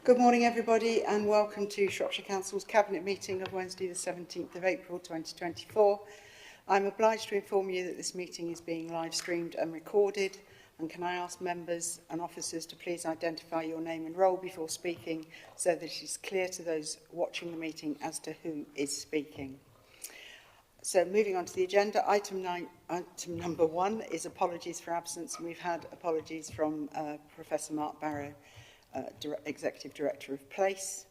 Good morning, everybody, and welcome to Shropshire Council's Cabinet meeting of Wednesday the 17th of April 2024. I'm obliged to inform you that this meeting is being live streamed and recorded, and can I ask members and officers to please identify your name and role before speaking so that it is clear to those watching the meeting as to who is speaking. So moving on to the agenda, item number 1 is apologies for absence, and we've had apologies from Professor Mark Barrow, Executive Director of Place.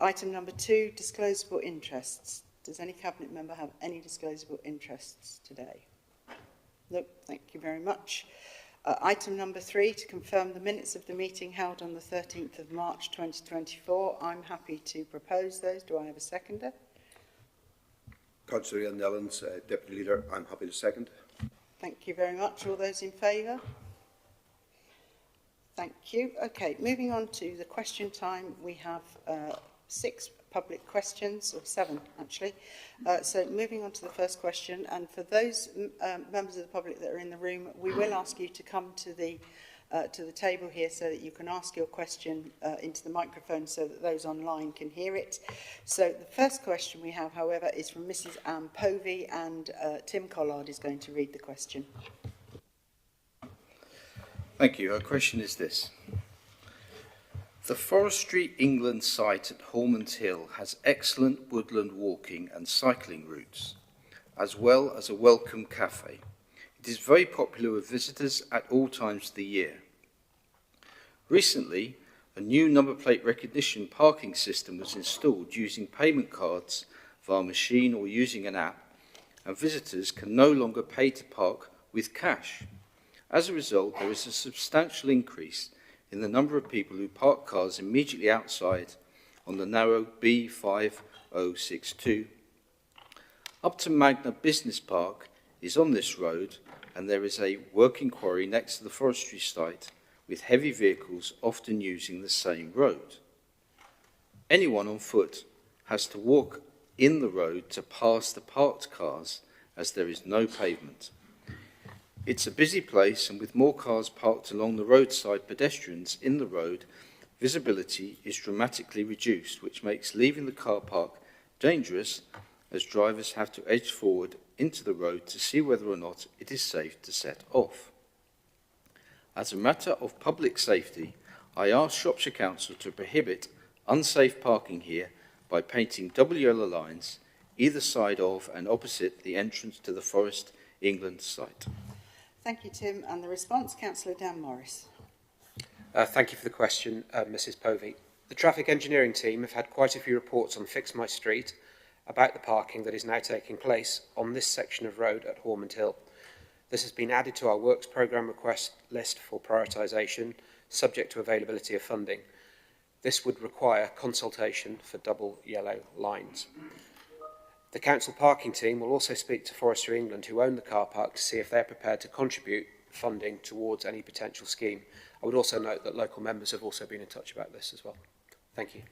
Item number 2, disclosable interests. Does any Cabinet member have any disclosable interests today? No, thank you very much. Item number 3, to confirm the minutes of the meeting held on the 13th of March 2024. I'm happy to propose those. Do I have a seconder? Councillor Ian Nellens, Deputy Leader, I'm happy to second. Thank you very much. All those in favour? Thank you. Okay, moving on to the question time. We have 6 public questions, or 7 actually. So moving on to the first question, and for those members of the public that are in the room, we will ask you to come to the table here so that you can ask your question into the microphone so that those online can hear it. So the first question we have, however, is from Mrs. Anne Povey, and Tim Collard is going to read the question. Thank you. Our question is this. The Forestry England site at Hormond Hill has excellent woodland walking and cycling routes, as well as a welcome cafe. It is very popular with visitors at all times of the year. Recently, a new number plate recognition parking system was installed using payment cards via machine or using an app, and visitors can no longer pay to park with cash. As a result, there is a substantial increase in the number of people who park cars immediately outside on the narrow B5062. Upton Magna Business Park is on this road, and there is a working quarry next to the forestry site with heavy vehicles often using the same road. Anyone on foot has to walk in the road to pass the parked cars as there is no pavement. It's a busy place, and with more cars parked along the roadside pedestrians in the road, visibility is dramatically reduced, which makes leaving the car park dangerous as drivers have to edge forward into the road to see whether or not it is safe to set off. As a matter of public safety, I ask Shropshire Council to prohibit unsafe parking here by painting double yellow lines either side of and opposite the entrance to the Forest England site. Thank you, Tim. And the response, Councillor Dan Morris. Thank you for the question, Mrs. Povey. The traffic engineering team have had quite a few reports on Fix My Street about the parking that is now taking place on this section of road at Hormond Hill. This has been added to our works programme request list for prioritisation, subject to availability of funding. This would require consultation for double yellow lines. The council parking team will also speak to Forestry England, who own the car park, to see if they're prepared to contribute funding towards any potential scheme. I would also note that local members have also been in touch about this as well. Thank you.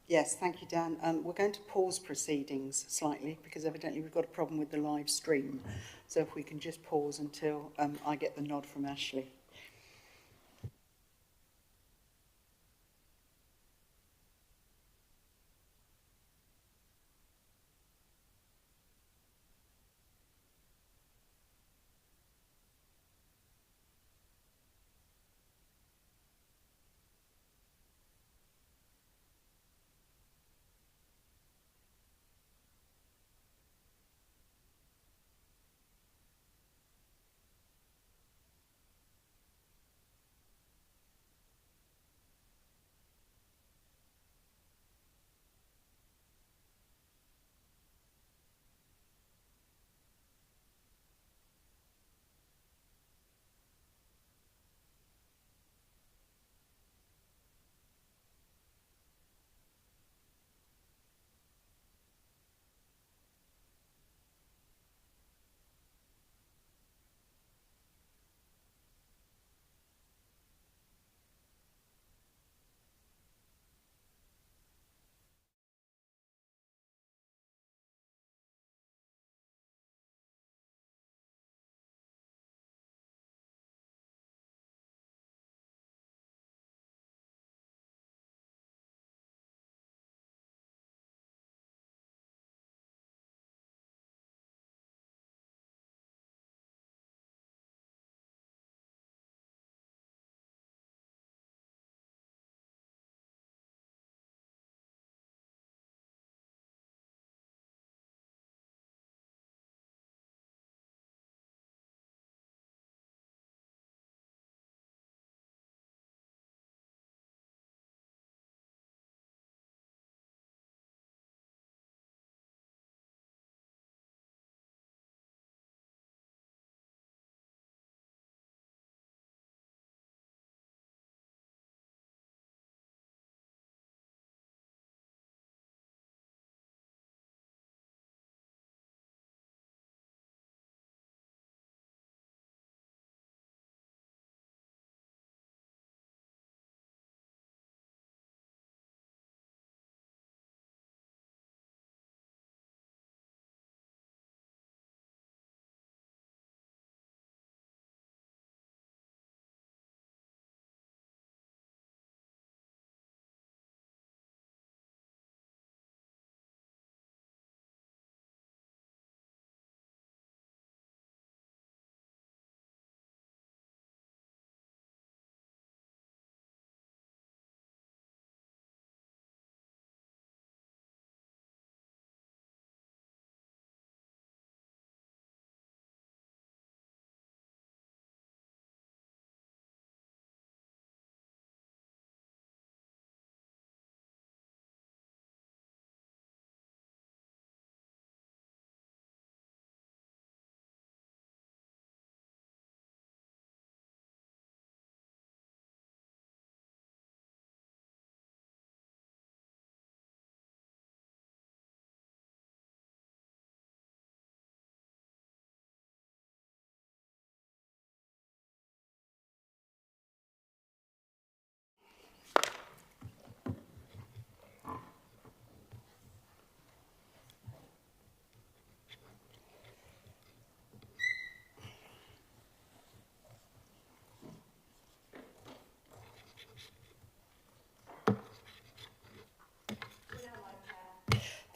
Yes, thank you, Dan. We're going to pause proceedings slightly because evidently we've got a problem with the live stream. So if we can just pause until I get the nod from Ashley.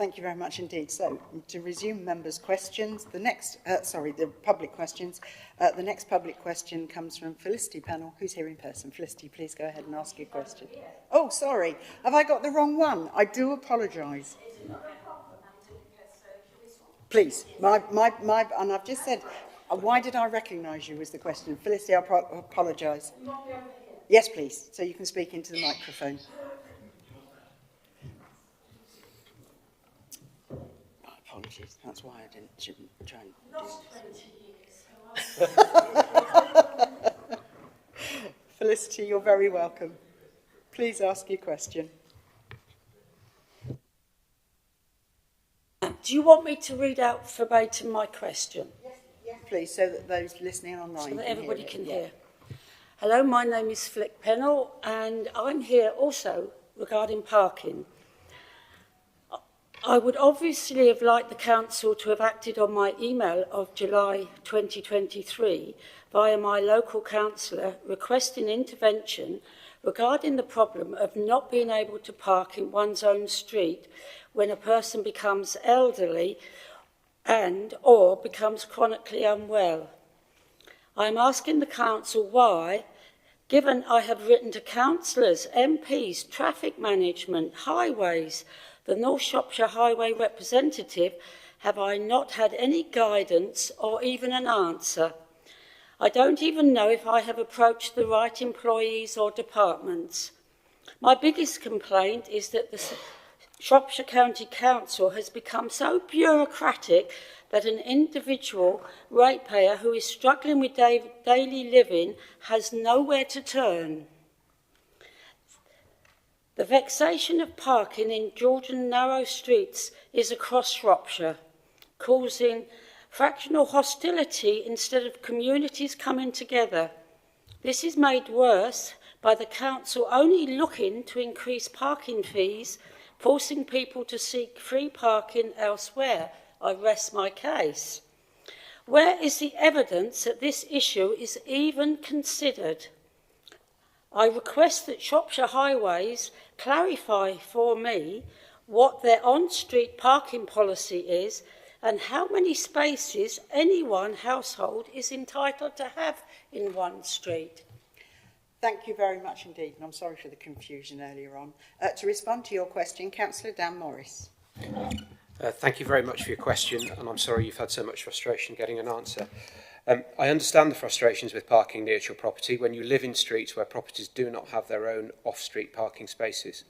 Thank you very much indeed. So, to resume members' questions, the next, the public questions, the next public question comes from Felicity Pennell, who's here in person. Felicity, please go ahead and ask your question. Oh, sorry. Have I got the wrong one? I do apologise. Please, and I've just said, why did I recognise you was the question? Felicity, I apologise. Yes, please, so you can speak into the microphone. Apologies, that's why I shouldn't try and do this. Felicity, you're very welcome. Please ask your question. Do you want me to read out verbatim my question? Yes, please, so that those listening online so that everybody can hear. hear. Hello, my name is Flick Pennell, and I'm here also regarding parking. I would obviously have liked the council to have acted on my email of July 2023 via my local councillor requesting intervention regarding the problem of not being able to park in one's own street when a person becomes elderly and or becomes chronically unwell. I am asking the council why, given I have written to councillors, MPs, traffic management, highways, the North Shropshire Highway representative, have I not had any guidance or even an answer. I don't even know if I have approached the right employees or departments. My biggest complaint is that the Shropshire County Council has become so bureaucratic that an individual ratepayer who is struggling with daily living has nowhere to turn. The vexation of parking in Georgian narrow streets is across Shropshire, causing fractional hostility instead of communities coming together. This is made worse by the council only looking to increase parking fees, forcing people to seek free parking elsewhere. I rest my case. Where is the evidence that this issue is even considered? I request that Shropshire Highways clarify for me what their on-street parking policy is and how many spaces any one household is entitled to have in one street. Thank you very much indeed, and I'm sorry for the confusion earlier on. To respond to your question, Councillor Dan Morris. Thank you very much for your question, and I'm sorry you've had so much frustration getting an answer. I understand the frustrations with parking near your property when you live in streets where properties do not have their own off-street parking spaces.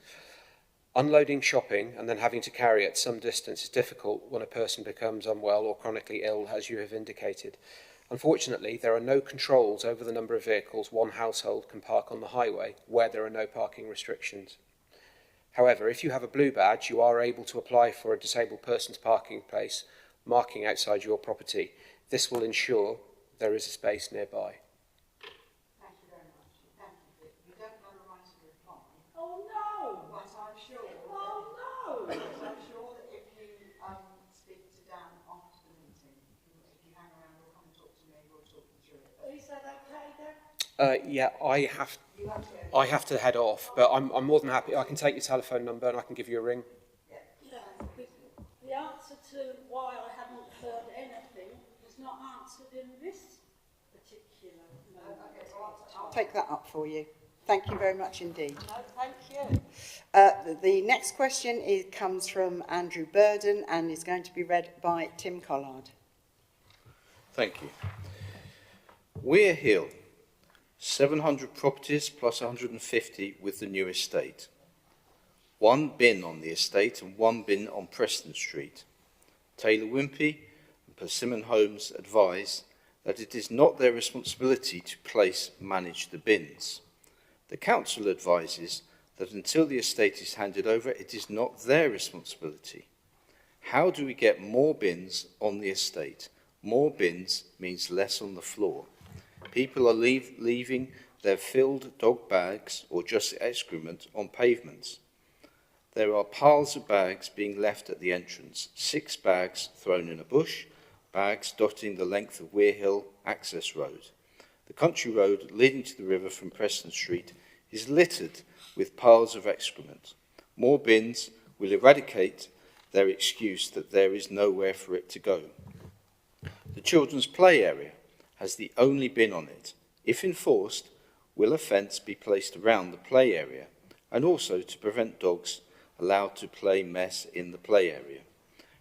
Unloading shopping and then having to carry it some distance is difficult when a person becomes unwell or chronically ill, as you have indicated. Unfortunately, there are no controls over the number of vehicles one household can park on the highway where there are no parking restrictions. However, if you have a blue badge, you are able to apply for a disabled person's parking place marking outside your property. This will ensure there is a space nearby. Thank you very much. Thank you. You don't have a right to reply. Oh no! But I'm sure. Oh no! But I'm sure that if you speak to Dan after the meeting, if you hang around or come and talk to me, we'll talk you through it. Is that okay, Dan? Yeah, I have to head off, but I'm more than happy. I can take your telephone number and I can give you a ring. Yeah. The answer to why I haven't heard anything was not answered in this particular moment. Okay, so I'll take that up for you. Thank you very much indeed. No, thank you. The next question comes from Andrew Burden and is going to be read by Tim Collard. Thank you. Weir Hill, 700 properties plus 150 with the new estate. 1 bin on the estate and 1 bin on Preston Street. Taylor Wimpey and Persimmon Homes advise that it is not their responsibility to manage the bins. The council advises that until the estate is handed over, it is not their responsibility. How do we get more bins on the estate? More bins means less on the floor. People are leaving their filled dog bags or just excrement on pavements. There are piles of bags being left at the entrance, 6 bags thrown in a bush, bags dotting the length of Weir Hill access road. The country road leading to the river from Preston Street is littered with piles of excrement. More bins will eradicate their excuse that there is nowhere for it to go. The children's play area has the only bin on it. If enforced, will a fence be placed around the play area, and also to prevent dogs allowed to play mess in the play area?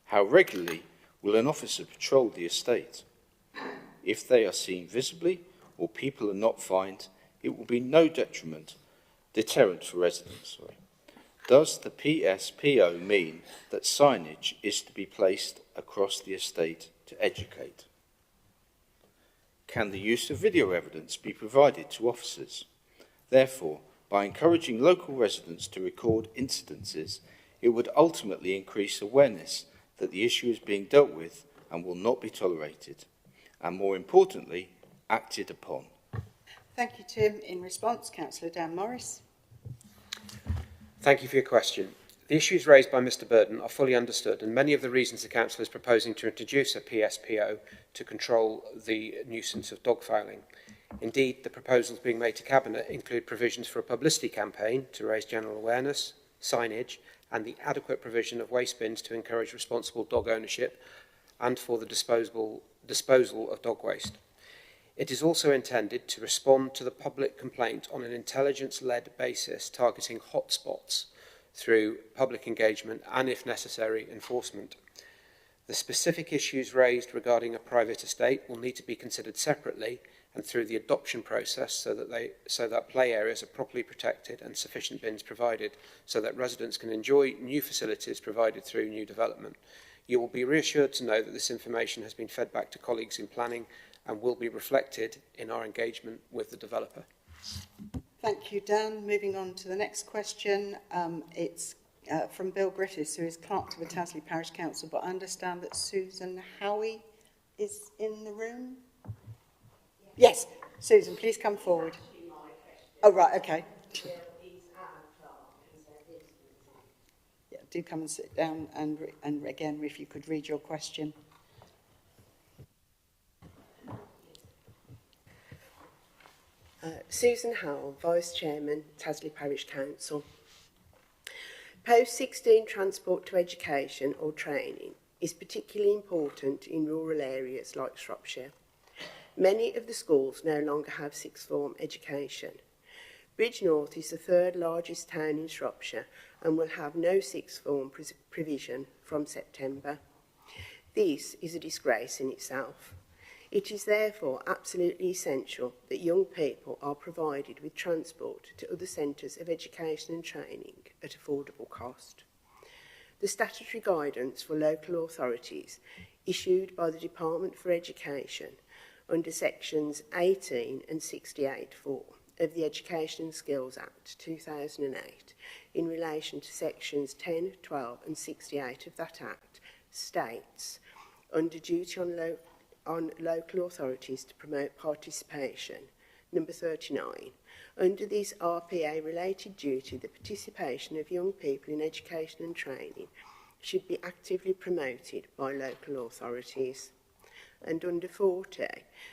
How regularly will an officer patrol the estate? If they are seen visibly or people are not fined, it will be no deterrent for residents. Does the PSPO mean that signage is to be placed across the estate to educate? Can the use of video evidence be provided to officers? Therefore, by encouraging local residents to record incidences, it would ultimately increase awareness that the issue is being dealt with and will not be tolerated, and more importantly, acted upon. Thank you, Tim. In response, Councillor Dan Morris. Thank you for your question. The issues raised by Mr Burden are fully understood, and many of the reasons the Council is proposing to introduce a PSPO to control the nuisance of dog fouling. Indeed, the proposals being made to Cabinet include provisions for a publicity campaign to raise general awareness, signage, and the adequate provision of waste bins to encourage responsible dog ownership and for the disposal of dog waste. It is also intended to respond to the public complaint on an intelligence-led basis, targeting hotspots through public engagement and, if necessary, enforcement. The specific issues raised regarding a private estate will need to be considered separately and through the adoption process so that play areas are properly protected and sufficient bins provided so that residents can enjoy new facilities provided through new development. You will be reassured to know that this information has been fed back to colleagues in planning and will be reflected in our engagement with the developer. Thank you, Dan. Moving on to the next question. It's from Bill Griffiths, who is clerk to the Tasley Parish Council, but I understand that Susan Howie is in the room. Yes, Susan, please come forward. Oh, right, okay. Yeah, do come and sit down and again, if you could read your question. Susan Howell, Vice Chairman, Tasley Parish Council. Post-16 transport to education or training is particularly important in rural areas like Shropshire. Many of the schools no longer have sixth form education. Bridge North is the third largest town in Shropshire and will have no sixth form provision from September. This is a disgrace in itself. It is therefore absolutely essential that young people are provided with transport to other centres of education and training at affordable cost. The statutory guidance for local authorities issued by the Department for Education under sections 18 and 68(4) of the Education and Skills Act 2008 in relation to sections 10, 12 and 68 of that Act states, under duty on local authorities to promote participation, number 39. Under this RPA-related duty, the participation of young people in education and training should be actively promoted by local authorities. And under 40,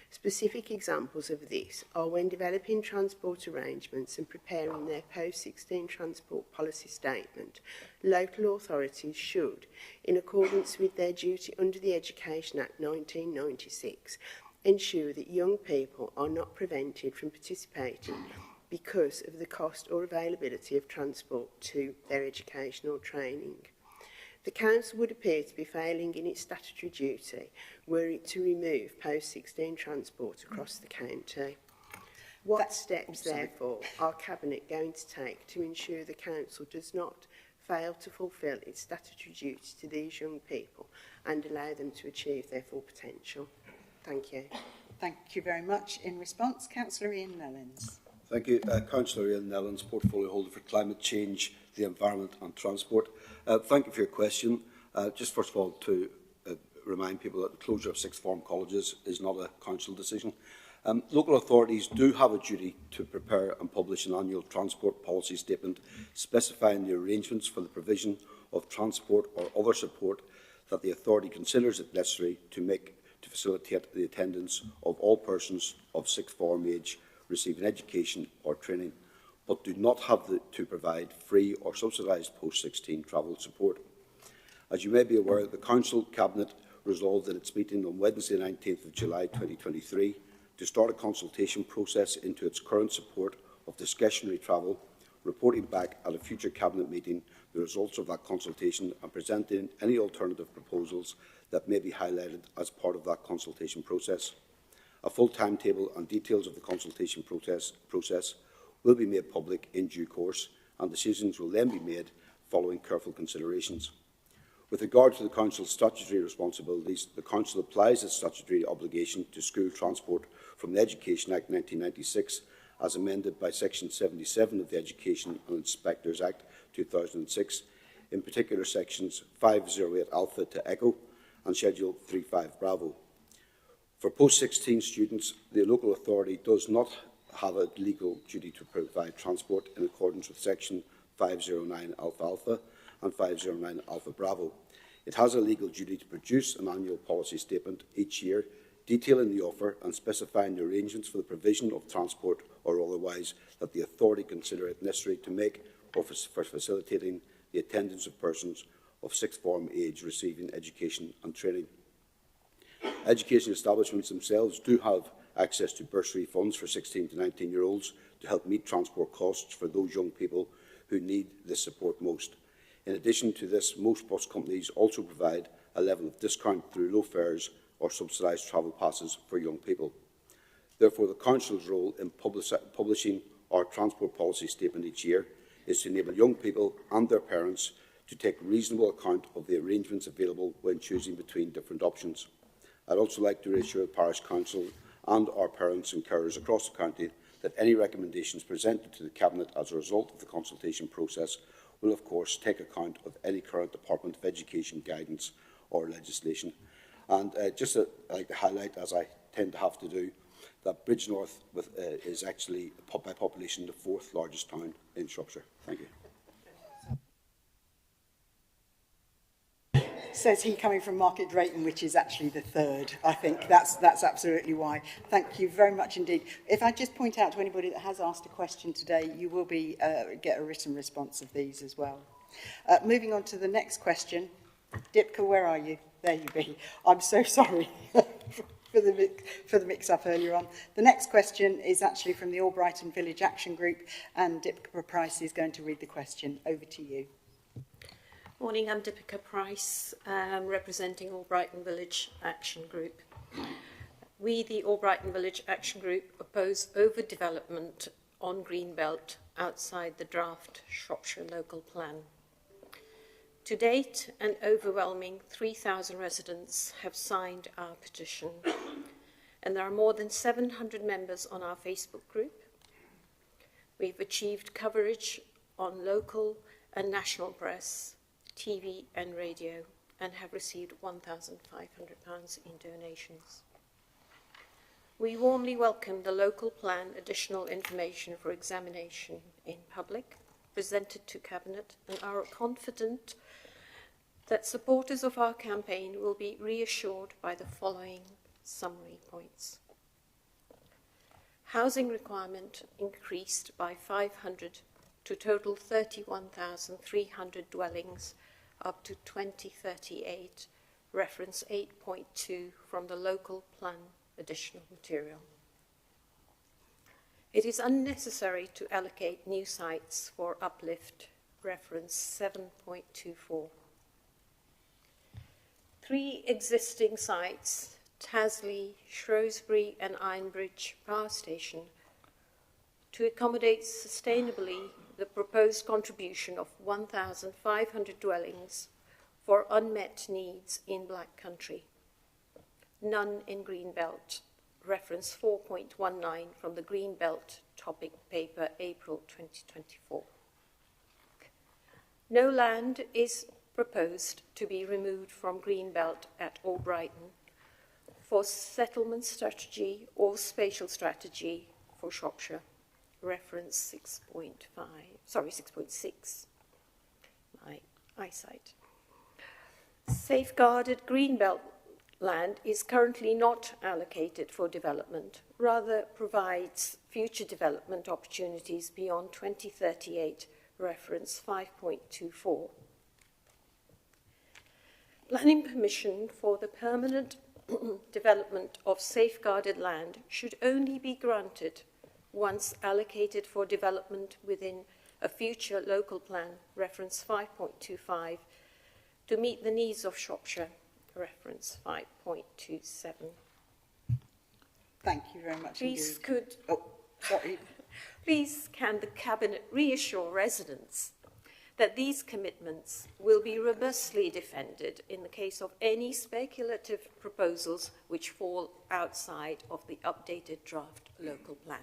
specific examples of this are when developing transport arrangements and preparing their post-16 transport policy statement, local authorities should, in accordance with their duty under the Education Act 1996, ensure that young people are not prevented from participating because of the cost or availability of transport to their educational training. The Council would appear to be failing in its statutory duty were it to remove post-16 transport across the county. What steps, therefore, are Cabinet going to take to ensure the Council does not fail to fulfil its statutory duty to these young people and allow them to achieve their full potential? Thank you. Thank you very much. In response, Councillor Ian Nellens. Thank you. Councillor Ian Nellens, Portfolio Holder for Climate Change, the Environment and Transport. Thank you for your question. Just first of all, to remind people that the closure of sixth form colleges is not a council decision. Local authorities do have a duty to prepare and publish an annual transport policy statement specifying the arrangements for the provision of transport or other support that the authority considers it necessary to facilitate the attendance of all persons of sixth form age receiving education or training, but do not have to provide free or subsidised post-16 travel support. As you may be aware, the Council Cabinet resolved in its meeting on Wednesday 19th of July 2023 to start a consultation process into its current support of discretionary travel, reporting back at a future Cabinet meeting the results of that consultation and presenting any alternative proposals that may be highlighted as part of that consultation process. A full timetable and details of the consultation process will be made public in due course, and decisions will then be made following careful considerations. With regard to the Council's statutory responsibilities, the Council applies its statutory obligation to school transport from the Education Act 1996, as amended by Section 77 of the Education and Inspectors Act 2006, in particular Sections 508 Alpha to Echo and Schedule 35 Bravo. For post-16 students, the local authority does not have a legal duty to provide transport in accordance with Section 509 Alpha Alpha and 509 Alpha Bravo. It has a legal duty to produce an annual policy statement each year, detailing the offer and specifying the arrangements for the provision of transport or otherwise that the authority consider it necessary to make or for facilitating the attendance of persons of sixth form age receiving education and training. Education establishments themselves do have access to bursary funds for 16 to 19-year-olds to help meet transport costs for those young people who need this support most. In addition to this, most bus companies also provide a level of discount through low fares or subsidised travel passes for young people. Therefore, the Council's role in publishing our transport policy statement each year is to enable young people and their parents to take reasonable account of the arrangements available when choosing between different options. I'd also like to reassure the Parish Council and our parents and carers across the county that any recommendations presented to the Cabinet as a result of the consultation process will, of course, take account of any current Department of Education guidance or legislation. And just I'd like to highlight, as I tend to have to do, that Bridgenorth is actually, by population, the 4th largest town in Shropshire. Thank you. Says he coming from Market Drayton, which is actually the 3rd. I think that's absolutely why. Thank you very much indeed. If I just point out to anybody that has asked a question today, you will be get a written response of these as well. Moving on to the next question. Dipka, where are you? There you be. I'm so sorry for the mix-up earlier on. The next question is actually from the Albrighton Village Action Group, and Dipka Price is going to read the question. Over to you. Morning, I'm Deepika Price, representing Albrighton Village Action Group. We, the Albrighton Village Action Group, oppose overdevelopment on Greenbelt outside the draft Shropshire Local Plan. To date, an overwhelming 3,000 residents have signed our petition, and there are more than 700 members on our Facebook group. We've achieved coverage on local and national press, TV and radio, and have received £1,500 in donations. We warmly welcome the local plan additional information for examination in public presented to Cabinet and are confident that supporters of our campaign will be reassured by the following summary points. Housing requirement increased by 500 to total 31,300 dwellings up to 2038, reference 8.2 from the local plan additional material. It is unnecessary to allocate new sites for uplift, reference 7.24. 3 existing sites, Tasley, Shrewsbury and Ironbridge Power Station, to accommodate sustainably the proposed contribution of 1,500 dwellings for unmet needs in Black Country. None in Greenbelt, reference 4.19 from the Greenbelt topic paper, April 2024. No land is proposed to be removed from Greenbelt at Albrighton for settlement strategy or spatial strategy for Shropshire. Reference 6.6. My eyesight. Safeguarded Greenbelt land is currently not allocated for development, rather provides future development opportunities beyond 2038, reference 5.24. Planning permission for the permanent development of safeguarded land should only be granted once allocated for development within a future local plan, reference 5.25, to meet the needs of Shropshire, reference 5.27. Thank you very much Please indeed. Please can the Cabinet reassure residents that these commitments will be robustly defended in the case of any speculative proposals which fall outside of the updated draft local plan.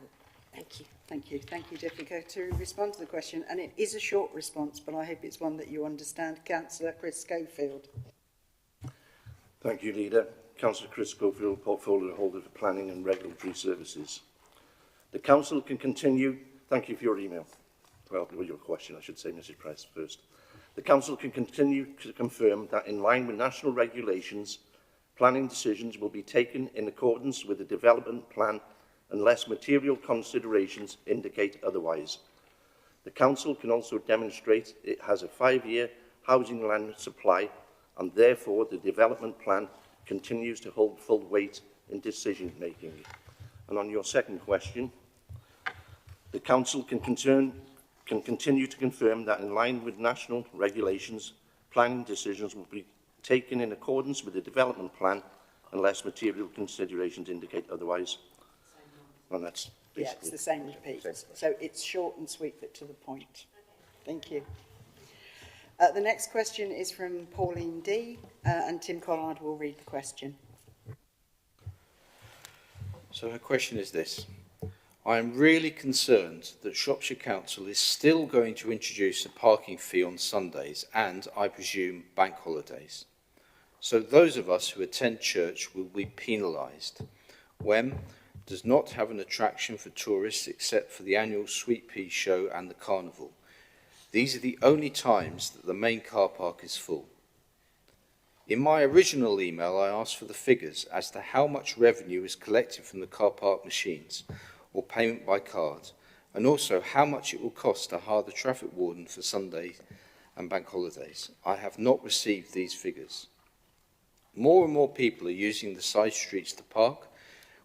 Thank you. Thank you. Thank you, Deepica. To respond to the question, and it is a short response, but I hope it's one that you understand, Councillor Chris Schofield. Thank you, Leader. Councillor Chris Schofield, Portfolio Holder for Planning and Regulatory Services. The Council can continue... Thank you for your email. Well, your question, I should say, Mrs Price, first. The Council can continue to confirm that in line with national regulations, planning decisions will be taken in accordance with the development plan unless material considerations indicate otherwise. The Council can also demonstrate it has a 5-year housing land supply and therefore the development plan continues to hold full weight in decision making. And on your second question, the Council can continue to confirm that in line with national regulations, planning decisions will be taken in accordance with the development plan unless material considerations indicate otherwise. And that's basically... Yeah, it's the same repeat. So it's short and sweet, but to the point. Thank you. The next question is from Pauline D. And Tim Collard will read the question. So her question is this. I am really concerned that Shropshire Council is still going to introduce a parking fee on Sundays and, I presume, bank holidays. So those of us who attend church will be penalised. Wem does not have an attraction for tourists except for the annual Sweet Pea Show and the Carnival. These are the only times that the main car park is full. In my original email, I asked for the figures as to how much revenue is collected from the car park machines or payment by card, and also how much it will cost to hire the traffic warden for Sundays and bank holidays. I have not received these figures. More and more people are using the side streets to park,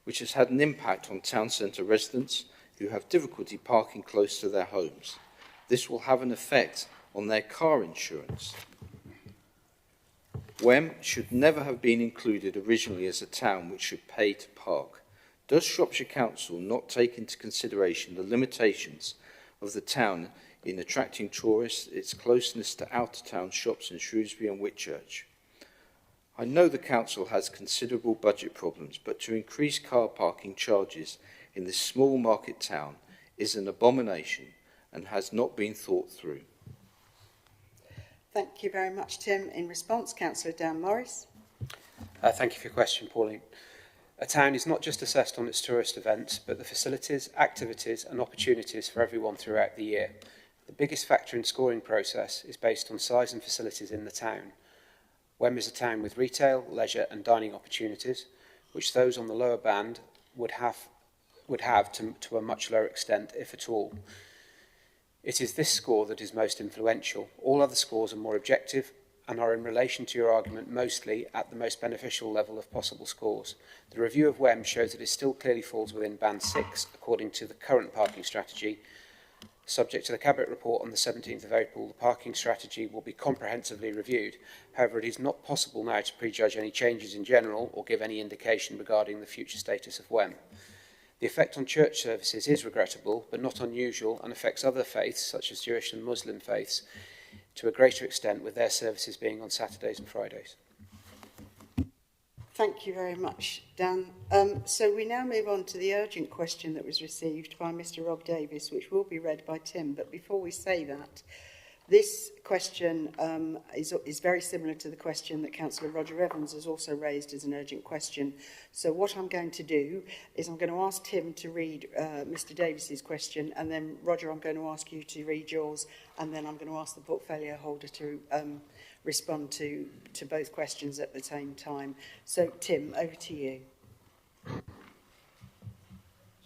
which has had an impact on town centre residents who have difficulty parking close to their homes. This will have an effect on their car insurance. Wem should never have been included originally as a town which should pay to park. Does Shropshire Council not take into consideration the limitations of the town in attracting tourists, its closeness to out-of-town shops in Shrewsbury and Whitchurch? I know the Council has considerable budget problems, but to increase car parking charges in this small market town is an abomination and has not been thought through. Thank you very much, Tim. In response, Councillor Dan Morris. Thank you for your question, Pauline. A town is not just assessed on its tourist events, but the facilities, activities and opportunities for everyone throughout the year. The biggest factor in scoring process is based on size and facilities in the town. Wem is a town with retail, leisure and dining opportunities, which those on the lower band would have to a much lower extent, if at all. It is this score that is most influential. All other scores are more objective and are in relation to your argument mostly at the most beneficial level of possible scores. The review of WEM shows that it still clearly falls within band 6 according to the current parking strategy. Subject to the Cabinet report on the 17th of April, the parking strategy will be comprehensively reviewed. However, it is not possible now to prejudge any changes in general or give any indication regarding the future status of WEM. The effect on church services is regrettable, but not unusual, and affects other faiths, such as Jewish and Muslim faiths, to a greater extent, with their services being on Saturdays and Fridays. Thank you very much, Dan. So we now move on to the urgent question that was received by Mr. Rob Davis, which will be read by Tim. But before we say that, this question is very similar to the question that Councillor Roger Evans has also raised as an urgent question. So what I'm going to do is I'm going to ask Tim to read Mr. Davis's question, and then Roger, I'm going to ask you to read yours, and then I'm going to ask the portfolio holder to respond to both questions at the same time. So Tim, over to you.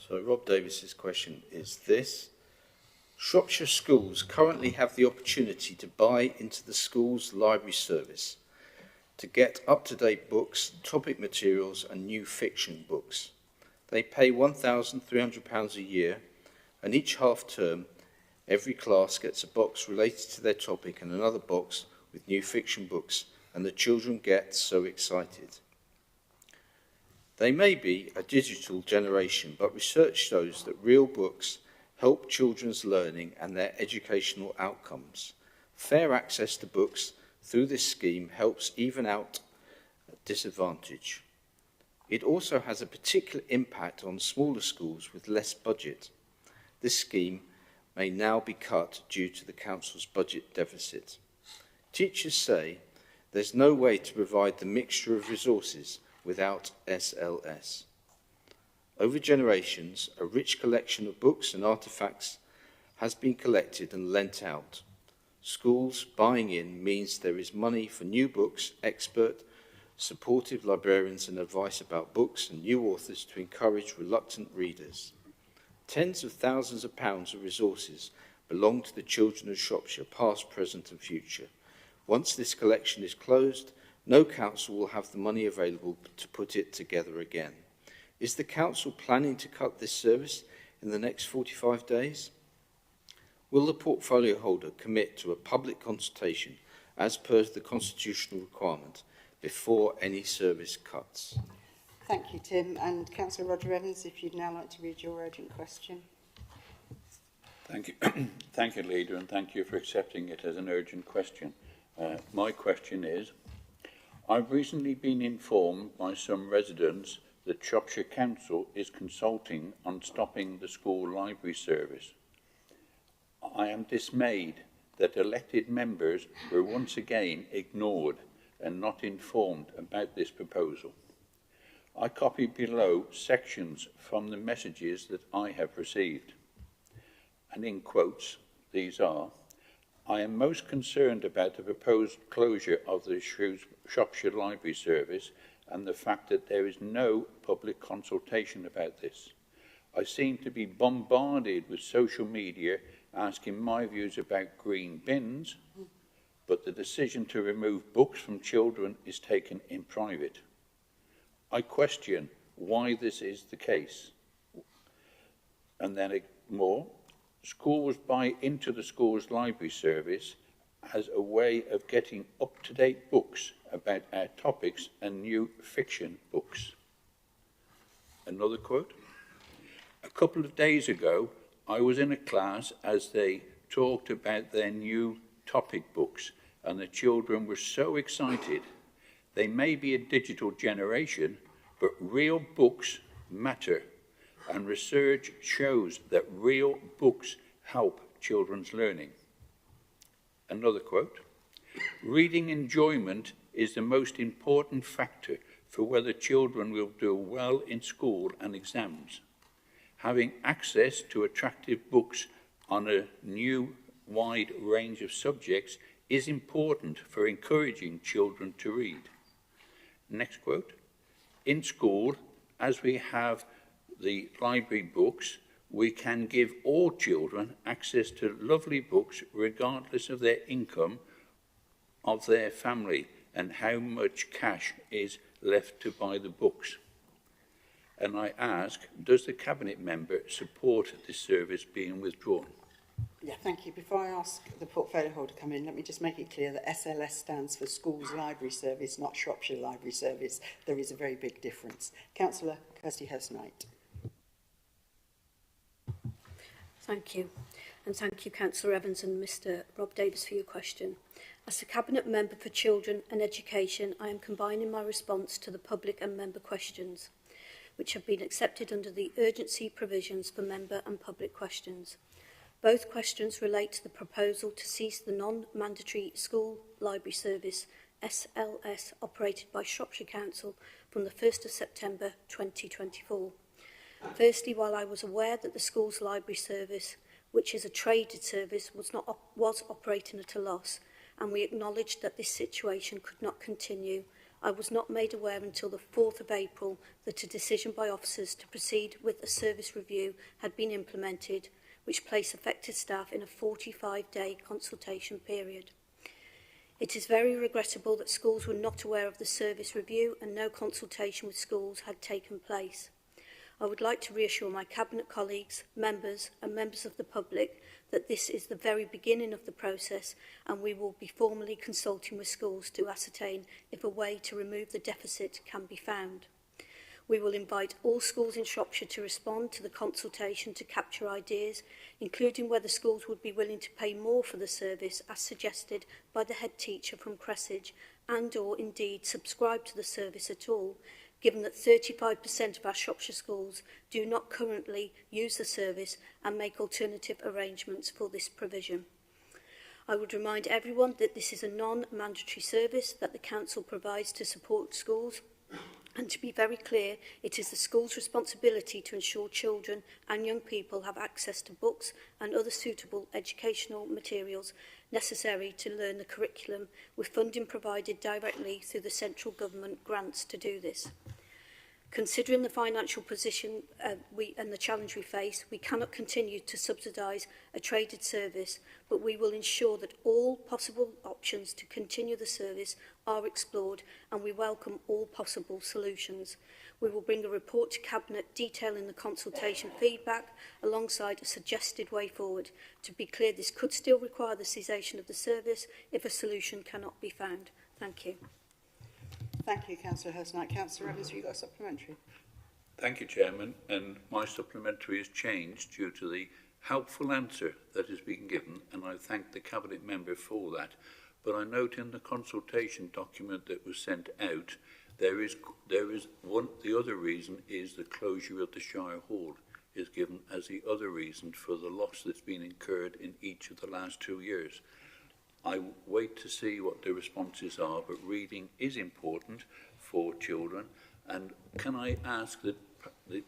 So Rob Davis's question is this. Shropshire schools currently have the opportunity to buy into the school's library service. to get up-to-date books, topic materials and new fiction books. They pay £1,300 a year, and each half-term, every class gets a box related to their topic and another box with new fiction books, and the children get so excited. They may be a digital generation, but research shows that real books help children's learning and their educational outcomes. Fair access to books through this scheme helps even out disadvantage. It also has a particular impact on smaller schools with less budget. This scheme may now be cut due to the council's budget deficit. Teachers say there's no way to provide the mixture of resources without SLS. Over generations, a rich collection of books and artefacts has been collected and lent out. Schools buying in means there is money for new books, expert, supportive librarians and advice about books and new authors to encourage reluctant readers. Tens of thousands of pounds of resources belong to the children of Shropshire, past, present and future. Once this collection is closed, no council will have the money available to put it together again. Is the council planning to cut this service in the next 45 days? Will the portfolio holder commit to a public consultation as per the constitutional requirement before any service cuts? Thank you, Tim. And Councillor Roger Evans, if you'd now like to read your urgent question. Thank you. Thank you, Leader, and thank you for accepting it as an urgent question. My question is, I've recently been informed by some residents that Shropshire Council is consulting on stopping the school library service. I am dismayed that elected members were once again ignored and not informed about this proposal. I copy below sections from the messages that I have received. And in quotes, these are, I am most concerned about the proposed closure of the Shropshire Library Service and the fact that there is no public consultation about this. I seem to be bombarded with social media asking my views about green bins, but the decision to remove books from children is taken in private. I question why this is the case. And then more, schools buy into the school's library service as a way of getting up-to-date books about our topics and new fiction books. Another quote. A couple of days ago, I was in a class as they talked about their new topic books, and the children were so excited. They may be a digital generation, but real books matter, and research shows that real books help children's learning. Another quote, reading enjoyment is the most important factor for whether children will do well in school and exams. Having access to attractive books on a new wide range of subjects is important for encouraging children to read. Next quote, in school, as we have the library books, we can give all children access to lovely books regardless of their income, of their family, and how much cash is left to buy the books. And I ask, does the Cabinet member support this service being withdrawn? Yeah, thank you. Before I ask the portfolio holder to come in, let me just make it clear that SLS stands for Schools Library Service, not Shropshire Library Service. There is a very big difference. Councillor Kirsty Hurst-Knight. Thank you. And thank you, Councillor Evans and Mr Rob Davis, for your question. As the Cabinet Member for Children and Education, I am combining my response to the public and member questions, which have been accepted under the urgency provisions for member and public questions. Both questions relate to the proposal to cease the non-mandatory school library service, SLS, operated by Shropshire Council from the 1st of September 2024. Firstly, while I was aware that the school's library service, which is a traded service, was operating at a loss, and we acknowledged that this situation could not continue, I was not made aware until the 4th of April that a decision by officers to proceed with a service review had been implemented, which placed affected staff in a 45-day consultation period. It is very regrettable that schools were not aware of the service review and no consultation with schools had taken place. I would like to reassure my Cabinet colleagues, members and members of the public that this is the very beginning of the process and we will be formally consulting with schools to ascertain if a way to remove the deficit can be found. We will invite all schools in Shropshire to respond to the consultation to capture ideas, including whether schools would be willing to pay more for the service as suggested by the head teacher from Cressage and or indeed subscribe to the service at all, given that 35% of our Shropshire schools do not currently use the service and make alternative arrangements for this provision. I would remind everyone that this is a non-mandatory service that the Council provides to support schools. And to be very clear, it is the school's responsibility to ensure children and young people have access to books and other suitable educational materials necessary to learn the curriculum, with funding provided directly through the central government grants to do this. Considering the financial position and the challenge we face, we cannot continue to subsidise a traded service, but we will ensure that all possible options to continue the service are explored and we welcome all possible solutions. We will bring a report to Cabinet detailing the consultation feedback alongside a suggested way forward. To be clear, this could still require the cessation of the service if a solution cannot be found. Thank you. Thank you, Councillor Hurst-Knight. Councillor Evans, have you got a supplementary? Thank you, Chairman. And my supplementary has changed due to the helpful answer that has been given, and I thank the Cabinet member for that. But I note in the consultation document that was sent out, there is one. The other reason is the closure of the Shirehall is given as the other reason for the loss that's been incurred in each of the last 2 years. I wait to see what the responses are, but reading is important for children. And can I ask that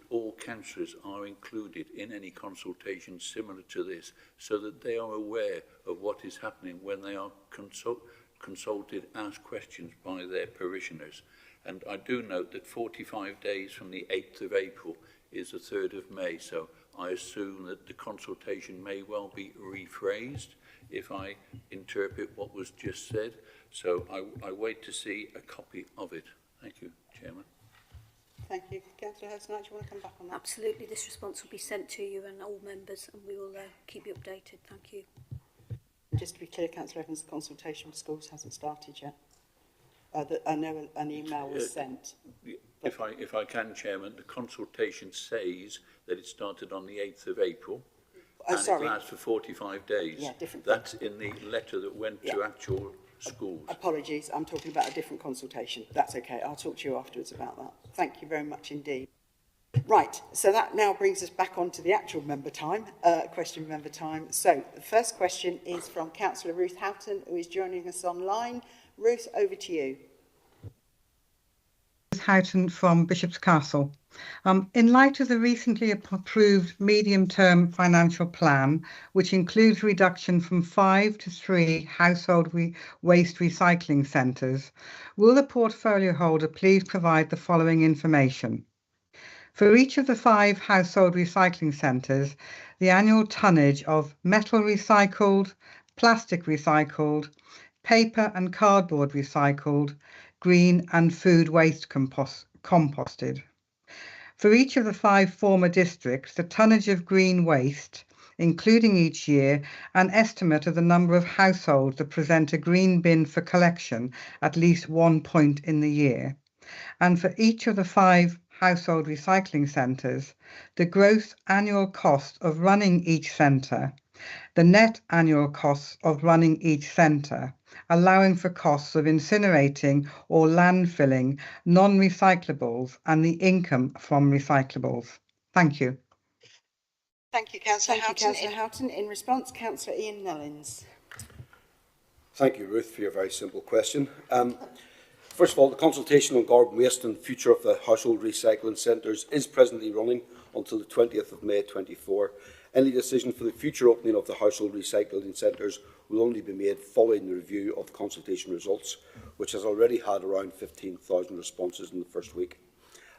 all councillors are included in any consultation similar to this, so that they are aware of what is happening when they are consulted, asked questions by their parishioners. And I do note that 45 days from the 8th of April is the 3rd of May, so I assume that the consultation may well be rephrased if I interpret what was just said. So I wait to see a copy of it. Thank you, Chairman. Thank you. Councillor Hurst-Knight, do you want to come back on that? Absolutely, this response will be sent to you and all members, and we will keep you updated. Thank you. And just to be clear, Councillor Evans, the consultation with schools hasn't started yet. I know an email was sent. If I can, Chairman, the consultation says that it started on the 8th of April. And it lasts for 45 days. Yeah, different. That's in the letter that went to actual schools. Apologies, I'm talking about a different consultation. That's okay, I'll talk to you afterwards about that. Thank you very much indeed. Right, so that now brings us back on to the actual member time, question member time. So the first question is from Councillor Ruth Houghton, who is joining us online. Ruth, over to you. Houghton from Bishop's Castle. In light of the recently approved medium-term financial plan, which includes reduction from 5 to 3 household waste recycling centres, will the portfolio holder please provide the following information? For each of the 5 household recycling centres, the annual tonnage of metal recycled, plastic recycled, paper and cardboard recycled, green and food waste composted. For each of the 5 former districts, the tonnage of green waste, including each year an estimate of the number of households that present a green bin for collection at least 1 point in the year. And for each of the 5 household recycling centres, the gross annual cost of running each centre, the net annual costs of running each centre, allowing for costs of incinerating or landfilling non-recyclables and the income from recyclables. Thank you. Thank you, Councillor Houghton. In response, Councillor Ian Nellins. Thank you, Ruth, for your very simple question. First of all, the consultation on garden waste and future of the household recycling centres is presently running until the 20th of May 24. Any decision for the future opening of the household recycling centres will only be made following the review of the consultation results, which has already had around 15,000 responses in the first week.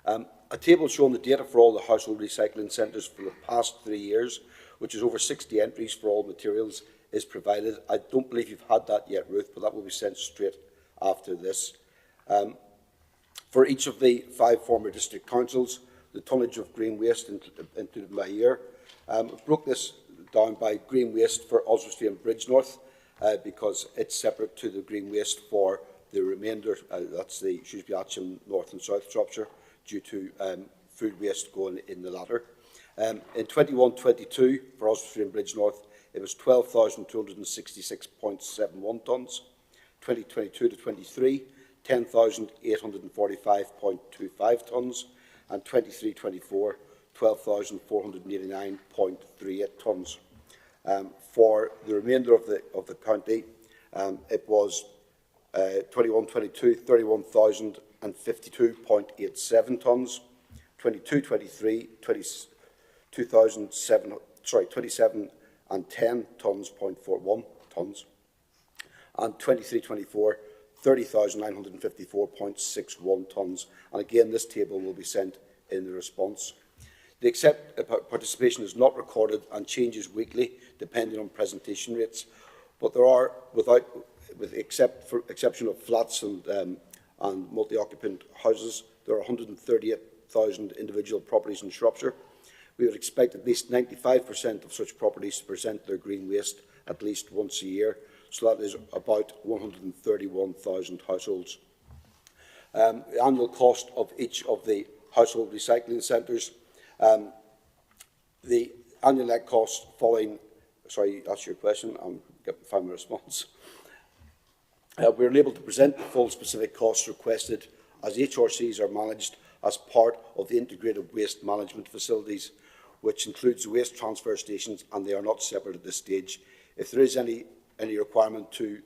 A table showing the data for all the household recycling centres for the past 3 years, which is over 60 entries for all materials, is provided. I don't believe you've had that yet, Ruth, but that will be sent straight after this. For each of the 5 former district councils, the tonnage of green waste included by year. I broke this down by green waste for Oswestry and Bridgenorth because it's separate to the green waste for the remainder, that's the Shrewsbury, Atcham, North and South Shropshire, due to food waste going in the latter. In 21-22, for Oswestry and Bridgenorth, it was 12,266.71 tonnes. 2022-23, 10,845.25 tonnes. And 23-24, 12,489.38 tonnes. For the remainder of the county, it was 21-22, 31,052.87 tonnes. 22-23, 27 and 10 tonnes, 0.41 tonnes. And 23-24, 30,954.61 tonnes. And again, this table will be sent in the response. The participation is not recorded and changes weekly, depending on presentation rates. But there are, with exception of flats and multi-occupant houses, there are 138,000 individual properties in Shropshire. We would expect at least 95% of such properties to present their green waste at least once a year. So that is about 131,000 households. The annual cost of each of the household recycling centres, the annual net cost following, sorry, that's your question, I'm getting to find my response. We're unable to present the full specific costs requested as HRCs are managed as part of the integrated waste management facilities, which includes waste transfer stations, and they are not separate at this stage. If there is any requirement to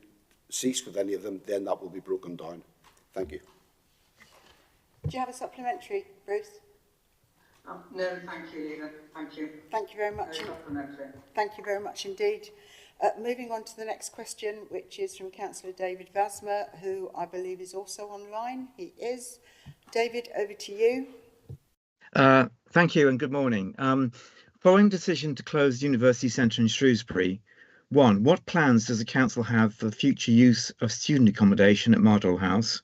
cease with any of them, then that will be broken down. Thank you. Do you have a supplementary, Bruce? No, thank you, Leader. Thank you. Thank you very much. Thank you very much indeed. Moving on to the next question, which is from Councillor David Vasmer, who I believe is also online. He is. David, over to you. Thank you and good morning. Following decision to close the University Centre in Shrewsbury, 1. What plans does the Council have for the future use of student accommodation at Mardole House?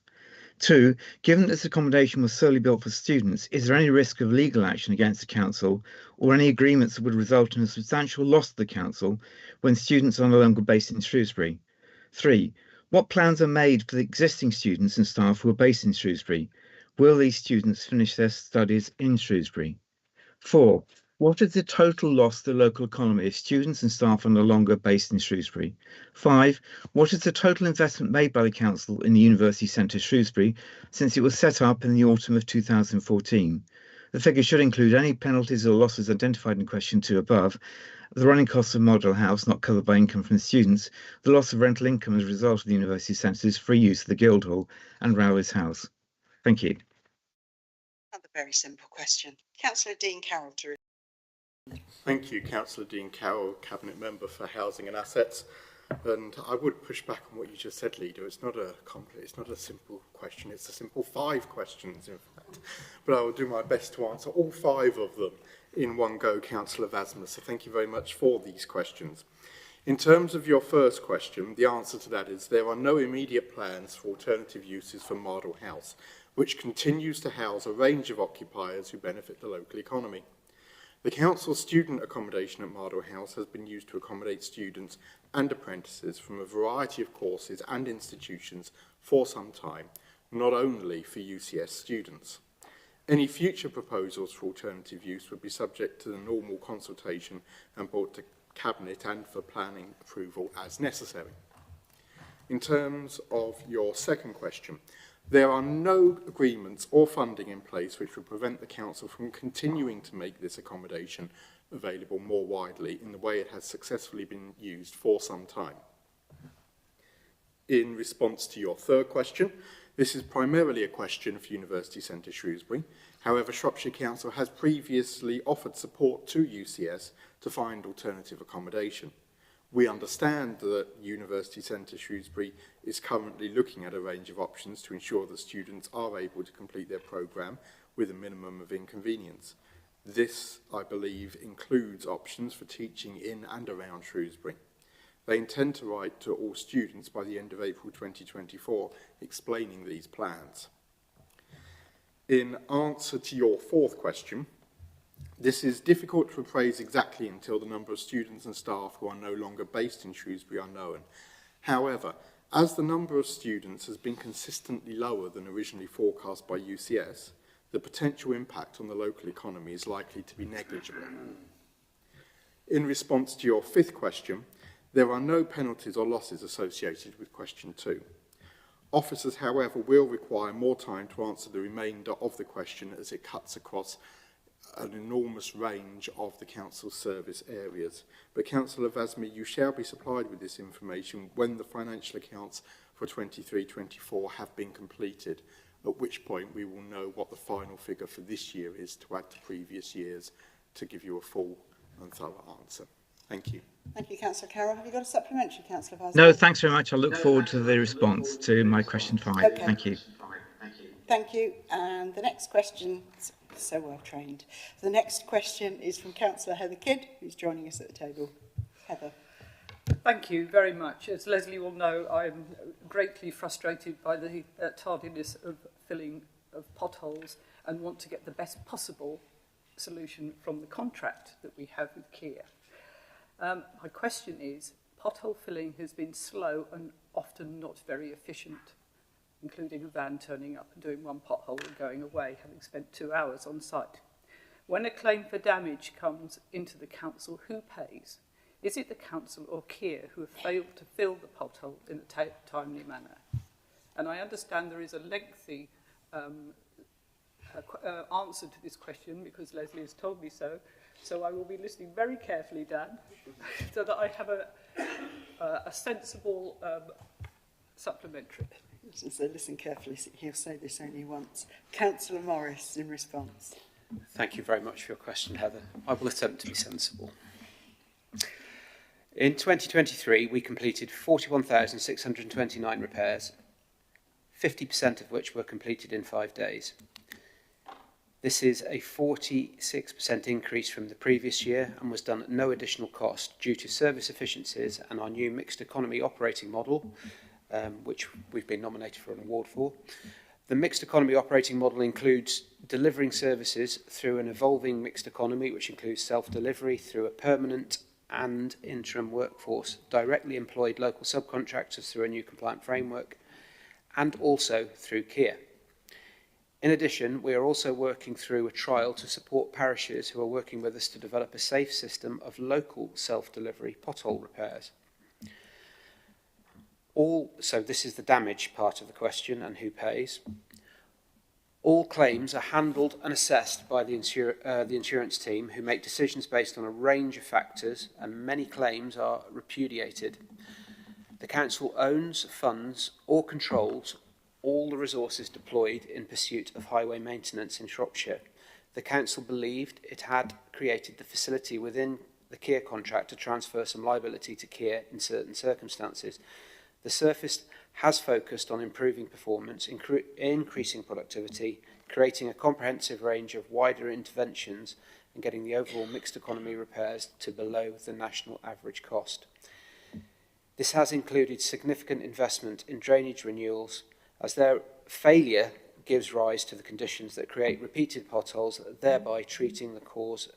2. Given that this accommodation was solely built for students, is there any risk of legal action against the Council or any agreements that would result in a substantial loss to the Council when students are no longer based in Shrewsbury? 3. What plans are made for the existing students and staff who are based in Shrewsbury? Will these students finish their studies in Shrewsbury? 4. What is the total loss to the local economy if students and staff are no longer based in Shrewsbury? 5. What is the total investment made by the Council in the University Centre Shrewsbury since it was set up in the autumn of 2014? The figure should include any penalties or losses identified in question 2 above, the running costs of Mardole House not covered by income from the students, the loss of rental income as a result of the University Centre's free use of the Guildhall and Rowley's House. Thank you. Another very simple question. Councillor Dean Carroll. Thank you, Councillor Dean Carroll, Cabinet Member for Housing and Assets. And I would push back on what you just said, Leader. It's not a simple question. It's a simple 5 questions, in fact. But I will do my best to answer all 5 of them in one go, Councillor Vasmer. So thank you very much for these questions. In terms of your first question, the answer to that is there are no immediate plans for alternative uses for Mardole House, which continues to house a range of occupiers who benefit the local economy. The Council's student accommodation at Mardole House has been used to accommodate students and apprentices from a variety of courses and institutions for some time, not only for UCS students. Any future proposals for alternative use would be subject to the normal consultation and brought to Cabinet and for planning approval as necessary. In terms of your second question, there are no agreements or funding in place which would prevent the Council from continuing to make this accommodation available more widely in the way it has successfully been used for some time. In response to your third question, this is primarily a question for University Centre Shrewsbury. However, Shropshire Council has previously offered support to UCS to find alternative accommodation. We understand that University Centre Shrewsbury is currently looking at a range of options to ensure that students are able to complete their programme with a minimum of inconvenience. This, I believe, includes options for teaching in and around Shrewsbury. They intend to write to all students by the end of April 2024, explaining these plans. In answer to your fourth question, this is difficult to appraise exactly until the number of students and staff who are no longer based in Shrewsbury are known. However, as the number of students has been consistently lower than originally forecast by UCS, the potential impact on the local economy is likely to be negligible. In response to your fifth question, there are no penalties or losses associated with question 2. Officers, however, will require more time to answer the remainder of the question as it cuts across an enormous range of the Council's service areas. But Councillor Vasmi, you shall be supplied with this information when the financial accounts for 23-24 have been completed, at which point we will know what the final figure for this year is to add to previous years to give you a full and thorough answer. Thank you. Thank you, Councillor Carroll. Have you got a supplementary, Councillor Vasmi? No, thanks very much. I look forward to the response to my question 5. Okay. Thank you. Thank you. And the next question, so well trained. The next question is from Councillor Heather Kidd, who's joining us at the table. Heather. Thank you very much. As Leslie will know, I'm greatly frustrated by the tardiness of filling of potholes and want to get the best possible solution from the contract that we have with Kia. My question is, pothole filling has been slow and often not very efficient, including a van turning up and doing one pothole and going away, having spent 2 hours on site. When a claim for damage comes into the council, who pays? Is it the council or Kia who have failed to fill the pothole in a timely manner? And I understand there is a lengthy answer to this question because Leslie has told me so. So I will be listening very carefully, Dan, so that I have a sensible supplementary. So listen carefully, he'll say this only once. Councillor Morris, in response. Thank you very much for your question, Heather. I will attempt to be sensible. In 2023, we completed 41,629 repairs, 50% of which were completed in 5 days. This is a 46% increase from the previous year and was done at no additional cost due to service efficiencies and our new mixed economy operating model, which we've been nominated for an award for. The mixed economy operating model includes delivering services through an evolving mixed economy, which includes self-delivery through a permanent and interim workforce, directly employed local subcontractors through a new compliant framework, and also through Kia. In addition, we are also working through a trial to support parishes who are working with us to develop a safe system of local self-delivery pothole repairs. So this is the damage part of the question and who pays. All claims are handled and assessed by the insurance team, who make decisions based on a range of factors, and many claims are repudiated. The council owns, funds or controls all the resources deployed in pursuit of highway maintenance in Shropshire. The council believed it had created the facility within the Kia contract to transfer some liability to Kia in certain circumstances. The service has focused on improving performance, increasing productivity, creating a comprehensive range of wider interventions and getting the overall mixed economy repairs to below the national average cost. This has included significant investment in drainage renewals, as their failure gives rise to the conditions that create repeated potholes, thereby treating the cause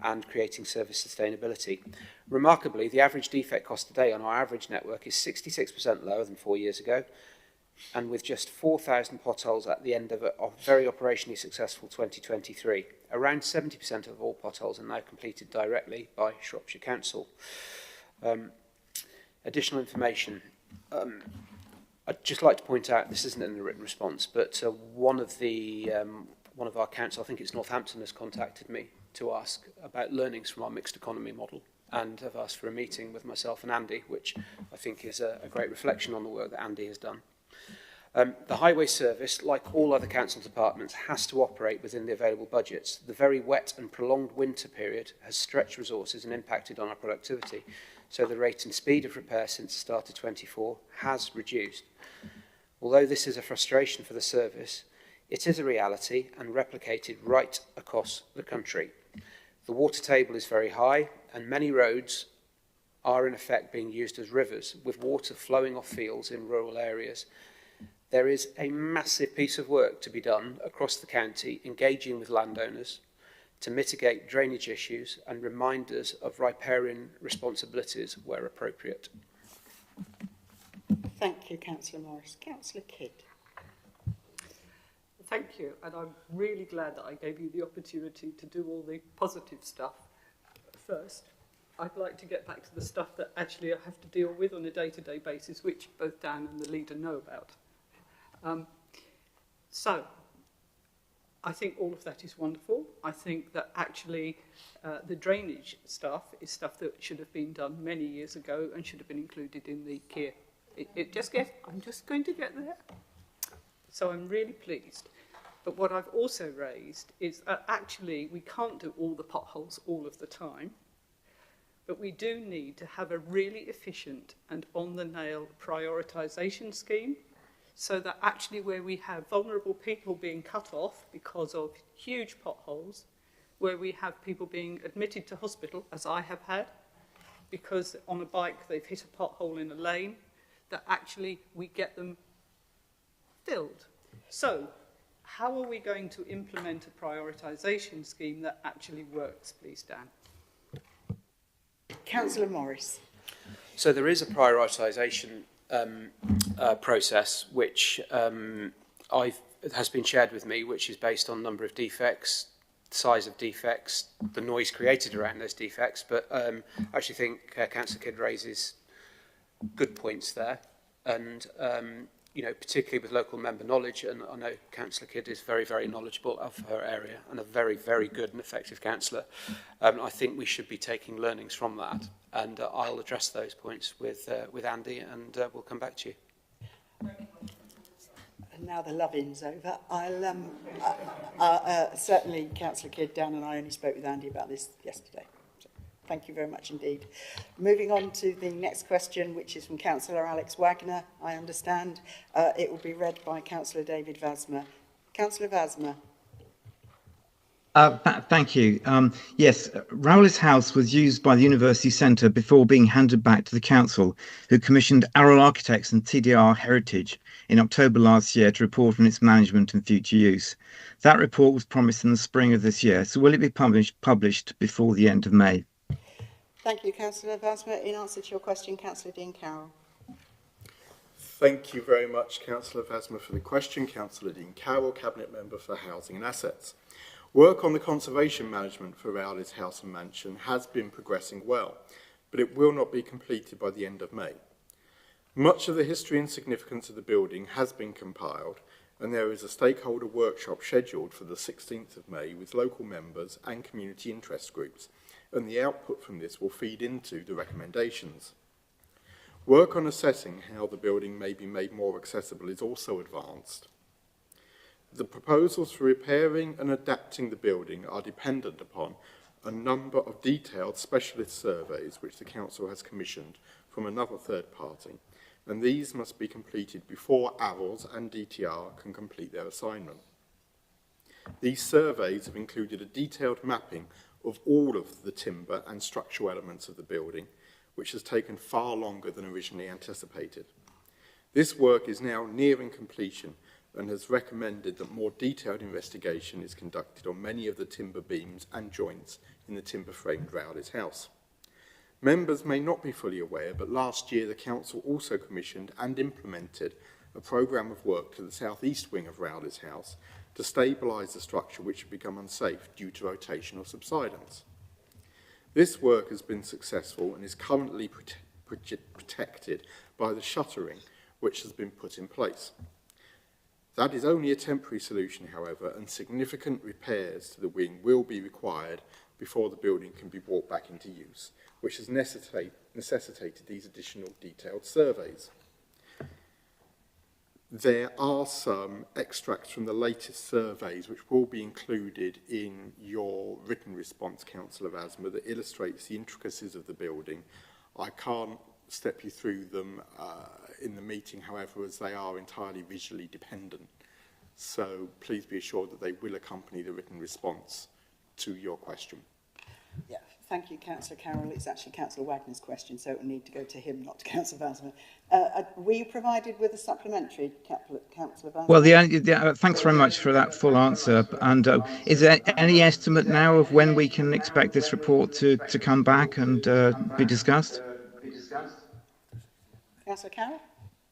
and creating service sustainability. Remarkably, the average defect cost today on our average network is 66% lower than 4 years ago, and with just 4,000 potholes at the end of a very operationally successful 2023. Around 70% of all potholes are now completed directly by Shropshire Council. Additional information. I'd just like to point out, this isn't in the written response, but one of our council, I think it's Northampton, has contacted me to ask about learnings from our mixed economy model, and have asked for a meeting with myself and Andy, which I think is a great reflection on the work that Andy has done. The highway service, like all other council departments, has to operate within the available budgets. The very wet and prolonged winter period has stretched resources and impacted on our productivity, so the rate and speed of repair since the start of 24 has reduced. Although this is a frustration for the service, it is a reality and replicated right across the country. The water table is very high, and many roads are in effect being used as rivers, with water flowing off fields in rural areas. There is a massive piece of work to be done across the county, engaging with landowners to mitigate drainage issues and reminders of riparian responsibilities where appropriate. Thank you, Councillor Morris. Councillor Kidd. Thank you, and I'm really glad that I gave you the opportunity to do all the positive stuff first. I'd like to get back to the stuff that actually I have to deal with on a day-to-day basis, which both Dan and the leader know about. So, I think all of that is wonderful. I think that actually the drainage stuff is stuff that should have been done many years ago and should have been included in the KIR. I'm just going to get there. So I'm really pleased. But what I've also raised is that actually we can't do all the potholes all of the time, but we do need to have a really efficient and on-the-nail prioritisation scheme, so that actually where we have vulnerable people being cut off because of huge potholes, where we have people being admitted to hospital, as I have had, because on a bike they've hit a pothole in a lane, that actually we get them filled. So, how are we going to implement a prioritisation scheme that actually works, please, Dan? Councillor Morris. So there is a prioritisation process which has been shared with me, which is based on number of defects, size of defects, the noise created around those defects. But I actually think Councillor Kidd raises good points there, and you know, particularly with local member knowledge, and I know Councillor Kidd is very, very knowledgeable of her area and a very, very good and effective councillor. I think we should be taking learnings from that, and I'll address those points with Andy, and we'll come back to you. And now the love-in's over. I'll certainly, Councillor Kidd, Dan and I only spoke with Andy about this yesterday. So thank you very much indeed. Moving on to the next question, which is from Councillor Alex Wagner, I understand. It will be read by Councillor David Vasmer. Councillor Vasmer. Thank you. Yes, Rowley's house was used by the University Centre before being handed back to the council, who commissioned Arrow Architects and TDR Heritage in October last year to report on its management and future use. That report was promised in the spring of this year, so will it be published before the end of May? Thank you, Councillor Vasmer. In answer to your question, Councillor Dean Carroll. Thank you very much, Councillor Vasmer, for the question. Councillor Dean Carroll, Cabinet Member for Housing and Assets. Work on the conservation management for Rowley's house and mansion has been progressing well, but it will not be completed by the end of May. Much of the history and significance of the building has been compiled, and there is a stakeholder workshop scheduled for the 16th of May with local members and community interest groups, and the output from this will feed into the recommendations. Work on assessing how the building may be made more accessible is also advanced. The proposals for repairing and adapting the building are dependent upon a number of detailed specialist surveys which the Council has commissioned from another third party, and these must be completed before AVLs and DTR can complete their assignment. These surveys have included a detailed mapping of all of the timber and structural elements of the building, which has taken far longer than originally anticipated. This work is now nearing completion and has recommended that more detailed investigation is conducted on many of the timber beams and joints in the timber-framed Rowley's house. Members may not be fully aware, but last year the Council also commissioned and implemented a programme of work to the south-east wing of Rowley's house to stabilise the structure which had become unsafe due to rotational subsidence. This work has been successful and is currently protected by the shuttering which has been put in place. That is only a temporary solution, however, and significant repairs to the wing will be required before the building can be brought back into use, which has necessitated these additional detailed surveys. There are some extracts from the latest surveys which will be included in your written response, Councillor Vasmer, that illustrates the intricacies of the building. I can't step you through them in the meeting, however, as they are entirely visually dependent. So please be assured that they will accompany the written response to your question. Yeah, Thank you, Councillor Carroll. It's actually Councillor Wagner's question, so it will need to go to him, not to Councillor Vansman. Were you provided with a supplementary, Councillor Vansman? Well, thanks very much for that full answer. And is there any estimate now of when we can expect this report to come back and be discussed? Councillor Carroll?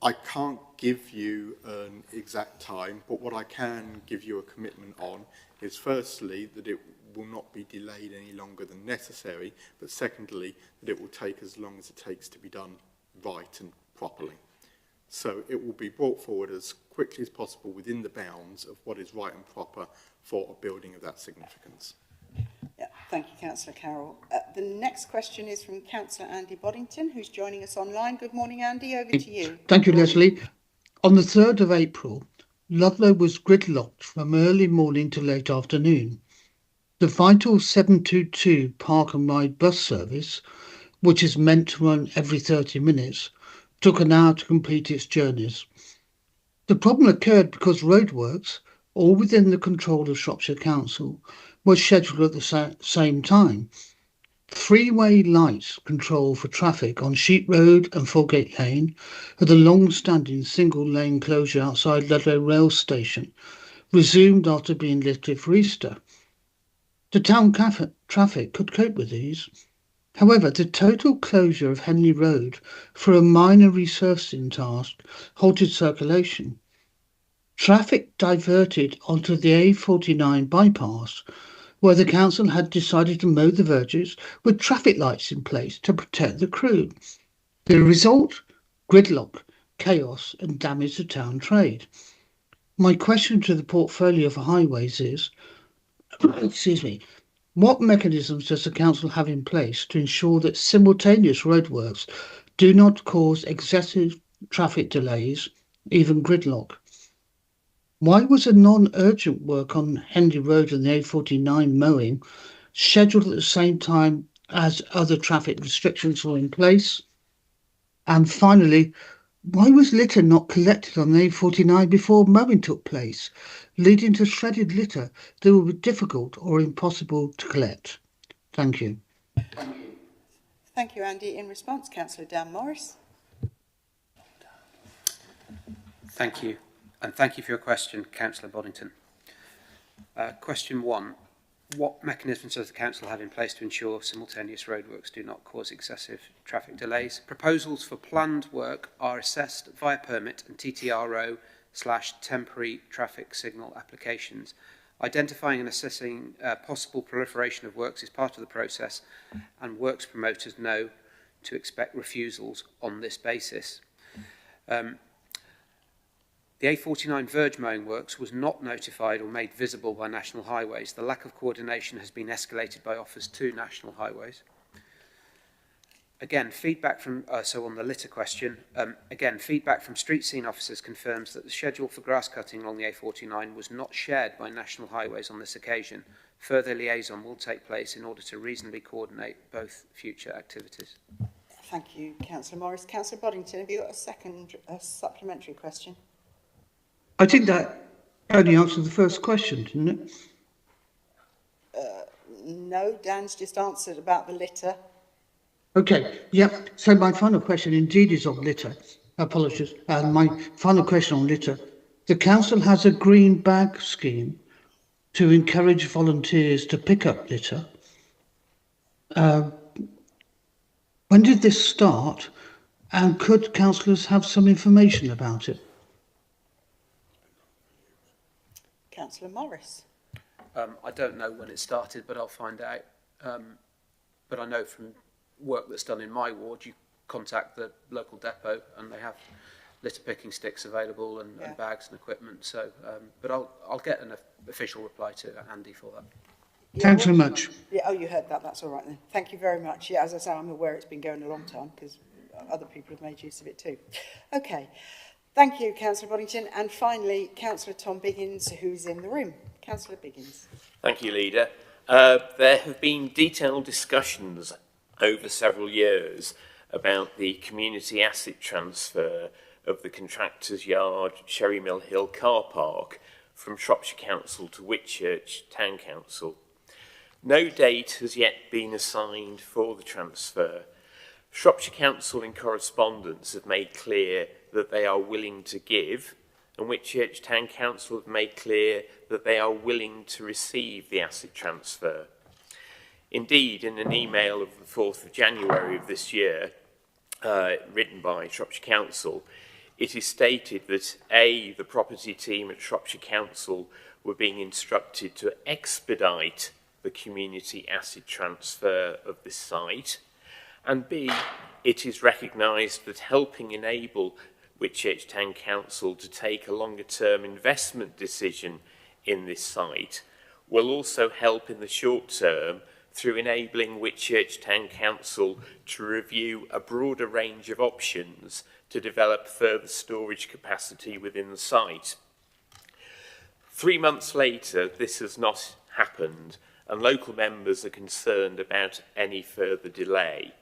I can't give you an exact time, but what I can give you a commitment on is firstly that it will not be delayed any longer than necessary, but secondly that it will take as long as it takes to be done right and properly. So it will be brought forward as quickly as possible within the bounds of what is right and proper for a building of that significance. Yeah, thank you, Councillor Carroll. The next question is from Councillor Andy Boddington, who's joining us online. Good morning, Andy. Over to you. Thank you, Leslie. On the 3rd of April, Ludlow was gridlocked from early morning to late afternoon. The vital 722 Park and Ride bus service, which is meant to run every 30 minutes, took an hour to complete its journeys. The problem occurred because roadworks, all within the control of Shropshire Council, were scheduled at the same time. Three-way light control for traffic on Sheep Road and Foregate Lane at the long-standing single-lane closure outside Ludlow Rail Station resumed after being lifted for Easter. The town traffic could cope with these. However, the total closure of Henley Road for a minor resurfacing task halted circulation. Traffic diverted onto the A49 bypass, where the council had decided to mow the verges with traffic lights in place to protect the crew. The result? Gridlock, chaos and damage to town trade. My question to the portfolio for highways is, what mechanisms does the council have in place to ensure that simultaneous roadworks do not cause excessive traffic delays, even gridlock? Why was a non-urgent work on Henley Road and the A49 mowing scheduled at the same time as other traffic restrictions were in place? And finally, why was litter not collected on the A49 before mowing took place, leading to shredded litter that would be difficult or impossible to collect? Thank you. Thank you, Andy. In response, Councillor Dan Morris. Thank you. And thank you for your question, Councillor Boddington. Question 1. What mechanisms does the council have in place to ensure simultaneous roadworks do not cause excessive traffic delays? Proposals for planned work are assessed via permit and TTRO/temporary traffic signal applications. Identifying and assessing possible proliferation of works is part of the process, and works promoters know to expect refusals on this basis. The A49 verge mowing works was not notified or made visible by National Highways. The lack of coordination has been escalated by offers to National Highways. Again, feedback from, on the litter question, feedback from street scene officers confirms that the schedule for grass cutting along the A49 was not shared by National Highways on this occasion. Further liaison will take place in order to reasonably coordinate both future activities. Thank you, Councillor Morris. Councillor Boddington, have you got a supplementary question? I think that only answered the first question, didn't it? No, Dan's just answered about the litter. Okay, yep. So my final question indeed is on litter. Apologies. My final question on litter. The council has a green bag scheme to encourage volunteers to pick up litter. When did this start? And could councillors have some information about it? Councillor Morris. I don't know when it started, but I'll find out. But I know from work that's done in my ward, you contact the local depot and they have litter picking sticks available and bags and equipment. So, but I'll get an official reply to Andy for that. Yeah, thanks very much. Yeah, oh, you heard that. That's all right then. Thank you very much. Yeah, as I say, I'm aware it's been going a long time because other people have made use of it too. Okay. Thank you, Councillor Boddington. And finally, Councillor Tom Biggins, who's in the room. Councillor Biggins. Thank you, Leader. There have been detailed discussions over several years about the community asset transfer of the contractor's yard Sherry Mill Hill car park from Shropshire Council to Whitchurch Town Council. No date has yet been assigned for the transfer. Shropshire Council in correspondence have made clear that they are willing to give, and Whitchurch Town Council have made clear that they are willing to receive the asset transfer. Indeed, in an email of the 4th of January of this year, written by Shropshire Council, it is stated that A, the property team at Shropshire Council were being instructed to expedite the community asset transfer of this site, and B, it is recognised that helping enable Whitchurch Town Council to take a longer-term investment decision in this site will also help in the short term through enabling Whitchurch Town Council to review a broader range of options to develop further storage capacity within the site. 3 months later, this has not happened, and local members are concerned about any further delay.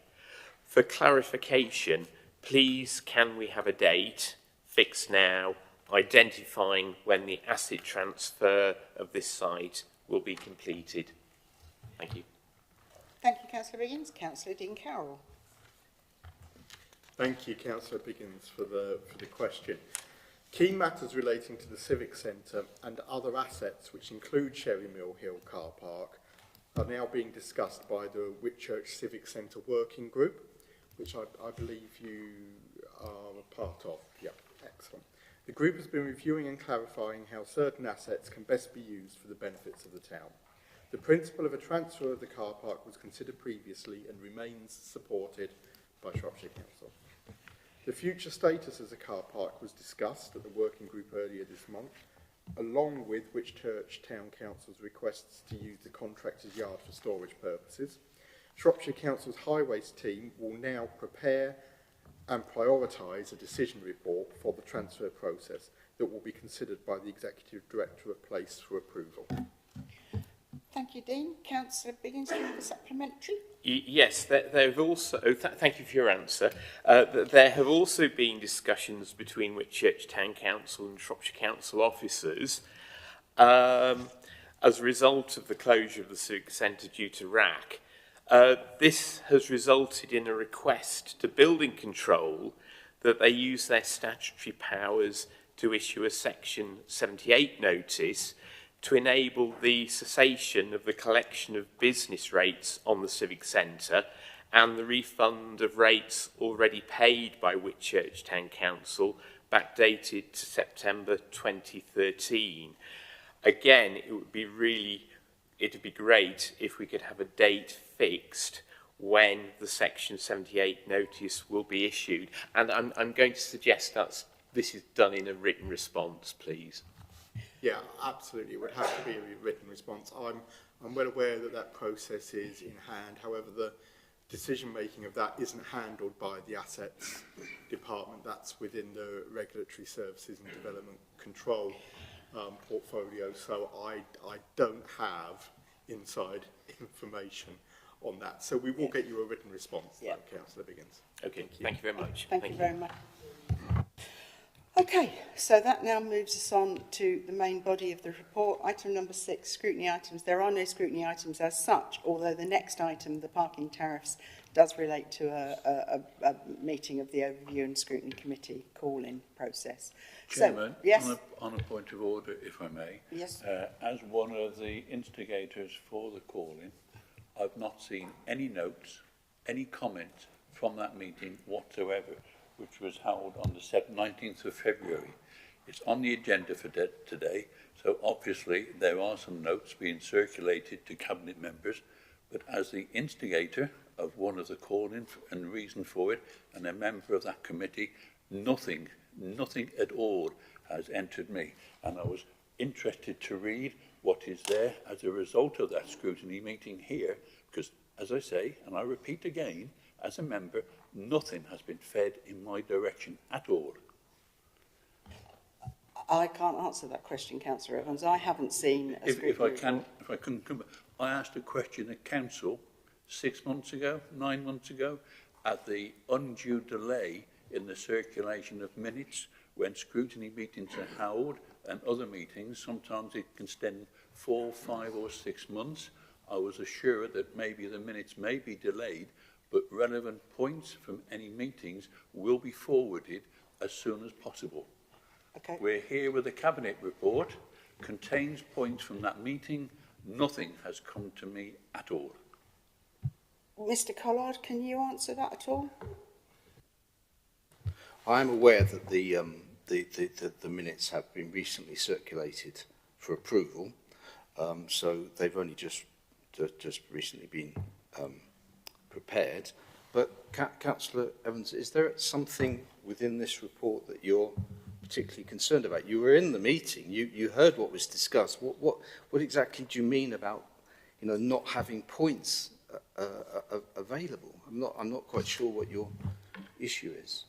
For clarification, please can we have a date fixed now, identifying when the asset transfer of this site will be completed? Thank you. Thank you, Councillor Biggins. Councillor Dean Carroll. Thank you, Councillor Biggins, for the question. Key matters relating to the Civic Centre and other assets, which include Sherry Mill Hill Car Park, are now being discussed by the Whitchurch Civic Centre Working Group, which I believe you are a part of. Yeah, excellent. The group has been reviewing and clarifying how certain assets can best be used for the benefits of the town. The principle of a transfer of the car park was considered previously and remains supported by Shropshire Council. The future status as a car park was discussed at the working group earlier this month, along with Whitchurch Town Council's requests to use the contractor's yard for storage purposes. Shropshire Council's highways team will now prepare and prioritise a decision report for the transfer process that will be considered by the Executive Director of Place for approval. Thank you, Dean. Councillor Biggins, do you have a supplementary? Yes, there have also. Thank you for your answer. There have also been discussions between Whitchurch Town Council and Shropshire Council officers as a result of the closure of the Civic Centre due to RAC. This has resulted in a request to Building Control that they use their statutory powers to issue a Section 78 notice to enable the cessation of the collection of business rates on the Civic Centre and the refund of rates already paid by Whitchurch Town Council backdated to September 2013. Again, it'd be great if we could have a date fixed when the Section 78 notice will be issued. And I'm going to suggest that this is done in a written response, please. Yeah, absolutely. It would have to be a written response. I'm well aware that that process is in hand. However, the decision-making of that isn't handled by the Assets Department. That's within the Regulatory Services and Development Control portfolio. So I don't have inside information on that. So we will get you a written response, yeah. Councillor Biggins. Okay, thank you very much. Thank you very much. Okay, so that now moves us on to the main body of the report. Item number 6, scrutiny items. There are no scrutiny items as such, although the next item, the parking tariffs, does relate to a meeting of the Overview and Scrutiny Committee call-in process. Chairman, so, yes? on a point of order, if I may. Yes. As one of the instigators for the call-in, I've not seen any notes, any comments from that meeting whatsoever, which was held on the 19th of February. It's on the agenda for today, so obviously there are some notes being circulated to Cabinet members, but as the instigator of one of the call-in and reason for it, and a member of that committee, nothing at all has entered me. And I was interested to read what is there as a result of that scrutiny meeting here, because, as I say, and I repeat again, as a member, nothing has been fed in my direction at all. I can't answer that question, Councillor Evans. I haven't seen a If I can come, I asked a question at Council 6 months ago, 9 months ago, at the undue delay in the circulation of minutes when scrutiny meetings are held and other meetings. Sometimes it can extend 4, 5 or 6 months. I was assured that maybe the minutes may be delayed, but relevant points from any meetings will be forwarded as soon as possible. Okay. We're here with a Cabinet report, contains points from that meeting. Nothing has come to me at all. Mr. Collard, can you answer that at all? I am aware that the minutes have been recently circulated for approval, so they've only just recently been prepared. But Councillor Evans, is there something within this report that you're particularly concerned about? You were in the meeting. You heard what was discussed. What exactly do you mean about, not having points available? I'm not quite sure what your issue is.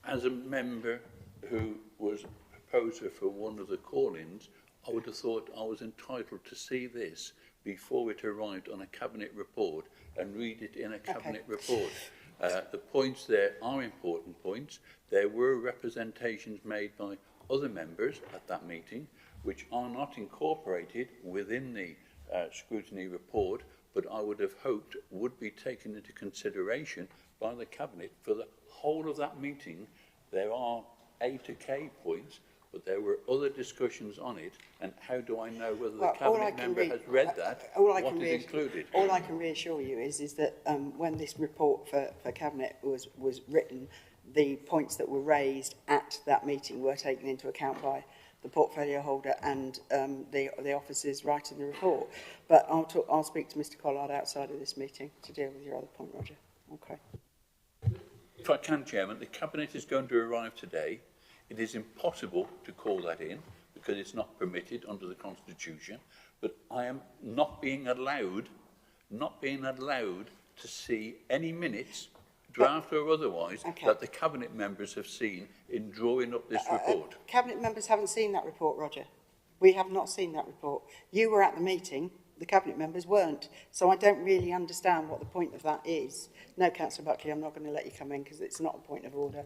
As a member who was a proposer for one of the call-ins, I would have thought I was entitled to see this before it arrived on a Cabinet report and read it in a Cabinet report. The points there are important points. There were representations made by other members at that meeting which are not incorporated within the scrutiny report, but I would have hoped would be taken into consideration by the Cabinet for the whole of that meeting. There are A to K points, but there were other discussions on it, and how do I know whether the Cabinet member has read that, what is included? All I can reassure you is that when this report for Cabinet was written, the points that were raised at that meeting were taken into account by the portfolio holder and the officers writing the report. But I'll speak to Mr. Collard outside of this meeting to deal with your other point, Roger. Okay. If I can, Chairman, the Cabinet is going to arrive today. It is impossible to call that in because it's not permitted under the Constitution, but I am not being allowed to see any minutes, draft or otherwise, that the Cabinet members have seen in drawing up this report. Cabinet members haven't seen that report, Roger. We have not seen that report. You were at the meeting, the Cabinet members weren't, so I don't really understand what the point of that is. No, Councillor Buckley, I'm not going to let you come in because it's not a point of order.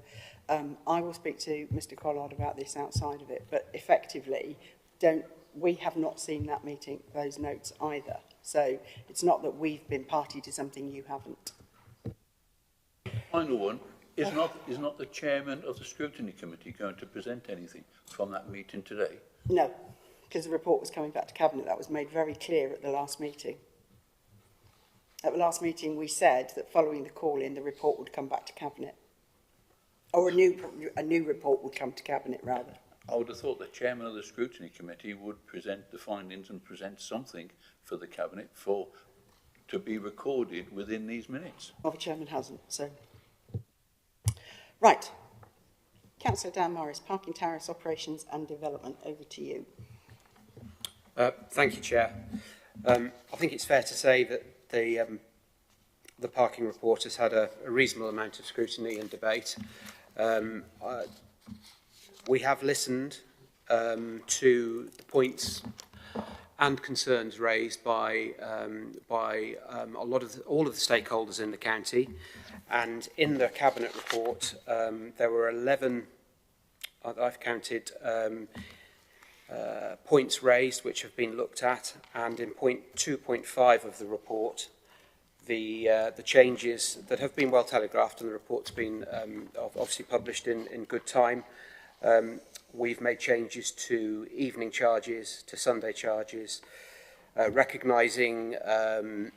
I will speak to Mr. Collard about this outside of it, but effectively, we have not seen that meeting, those notes either. So it's not that we've been party to something you haven't. Final one, is not the chairman of the Scrutiny Committee going to present anything from that meeting today? No, because the report was coming back to Cabinet. That was made very clear at the last meeting. At the last meeting, we said that following the call-in, the report would come back to Cabinet. Or a new report would come to Cabinet, rather. I would have thought the chairman of the Scrutiny Committee would present the findings and present something for the Cabinet to be recorded within these minutes. Well, the chairman hasn't, so... Right. Councillor Dan Morris, Parking Tariffs, Operations and Development, over to you. Thank you, Chair. I think it's fair to say that the parking report has had a reasonable amount of scrutiny and debate. We have listened to the points and concerns raised by all of the stakeholders in the county, and in the Cabinet report there were 11, I've counted, points raised which have been looked at, and in point 2.5 of the report, the changes that have been well telegraphed, and the report's been obviously published in good time. We've made changes to evening charges, to Sunday charges, recognising the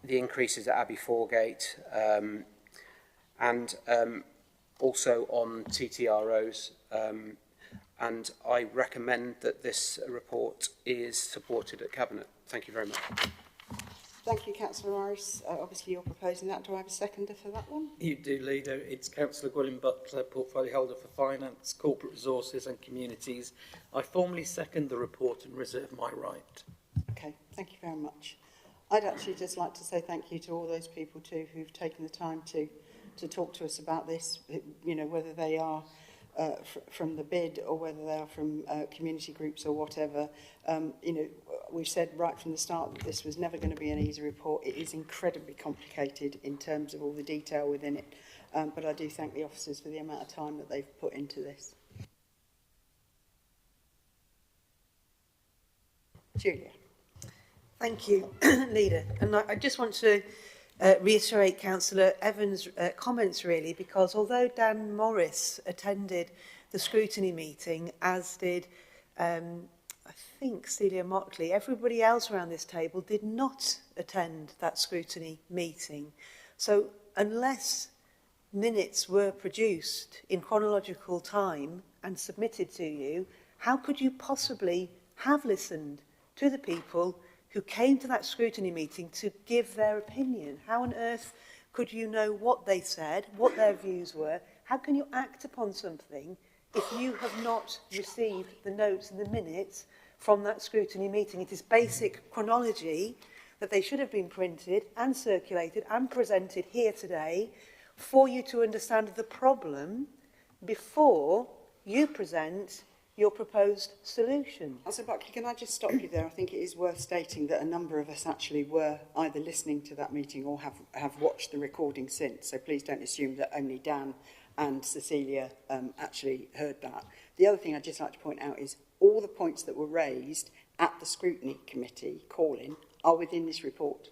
increases at Abbey Foregate, and also on TTROs. And I recommend that this report is supported at Cabinet. Thank you very much. Thank you, Councillor Morris. Obviously, you're proposing that. Do I have a seconder for that one? You do, Leader. It's Councillor Gwilym Butler, Portfolio Holder for Finance, Corporate Resources and Communities. I formally second the report and reserve my right. Okay, thank you very much. I'd actually just like to say thank you to all those people too who've taken the time to talk to us about this, you know, whether they are from the bid or whether they are from community groups or whatever. You know, we've said right from the start that this was never going to be an easy report. It is incredibly complicated in terms of all the detail within it, but I do thank the officers for the amount of time that they've put into this. Julia. Thank you, Leader. And I just want to reiterate Councillor Evans' comments, really, because although Dan Morris attended the scrutiny meeting, as did, I think, Celia Motley, everybody else around this table did not attend that scrutiny meeting. So unless minutes were produced in chronological time and submitted to you, how could you possibly have listened to the people who came to that scrutiny meeting to give their opinion? How on earth could you know what they said, what their views were? How can you act upon something if you have not received the notes and the minutes from that scrutiny meeting? It is basic chronology that they should have been printed and circulated and presented here today for you to understand the problem before you present your proposed solution. Councillor Buckley, can I just stop you there? I think it is worth stating that a number of us actually were either listening to that meeting or have watched the recording since, so please don't assume that only Dan and Cecilia actually heard that. The other thing I'd just like to point out is all the points that were raised at the scrutiny committee call-in are within this report.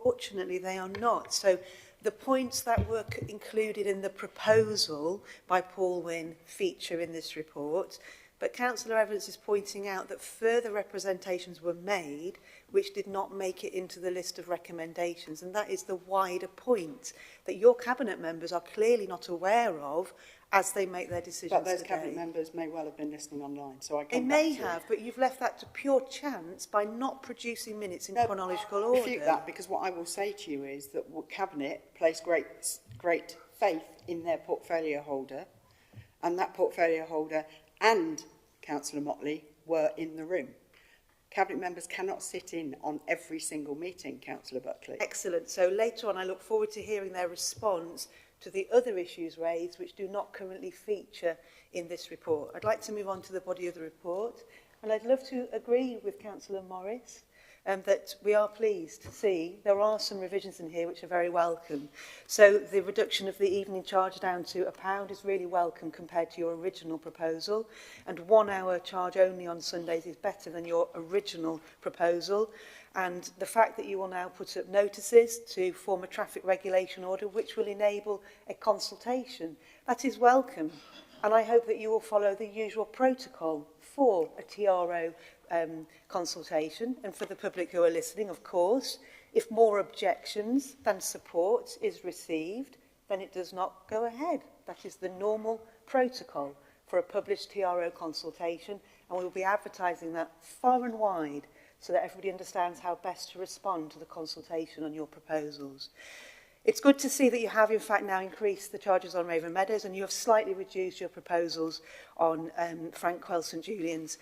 Fortunately, they are not. So the points that were included in the proposal by Paul Wynne feature in this report, but Councillor Evans is pointing out that further representations were made which did not make it into the list of recommendations, and that is the wider point that your Cabinet members are clearly not aware of as they make their decisions. But those today. Cabinet members may well have been listening online, so I They may have, but you've left that to pure chance by not producing minutes in chronological order. I refute that, because what I will say to you is that Cabinet place great faith in their portfolio holder, and that portfolio holder and Councillor Motley were in the room. Cabinet members cannot sit in on every single meeting, Councillor Buckley. Excellent. So later on, I look forward to hearing their response to the other issues raised which do not currently feature in this report. I'd like to move on to the body of the report, and I'd love to agree with Councillor Morris that we are pleased to see there are some revisions in here which are very welcome. So the reduction of the evening charge down to £1 is really welcome compared to your original proposal, and 1 hour charge only on Sundays is better than your original proposal. And the fact that you will now put up notices to form a traffic regulation order which will enable a consultation, that is welcome. And I hope that you will follow the usual protocol for a TRO consultation. And for the public who are listening, of course, if more objections than support is received, then it does not go ahead. That is the normal protocol for a published TRO consultation, and we will be advertising that far and wide so that everybody understands how best to respond to the consultation on your proposals. It's good to see that you have, in fact, now increased the charges on Raven Meadows, and you have slightly reduced your proposals on Frankwell St Julian's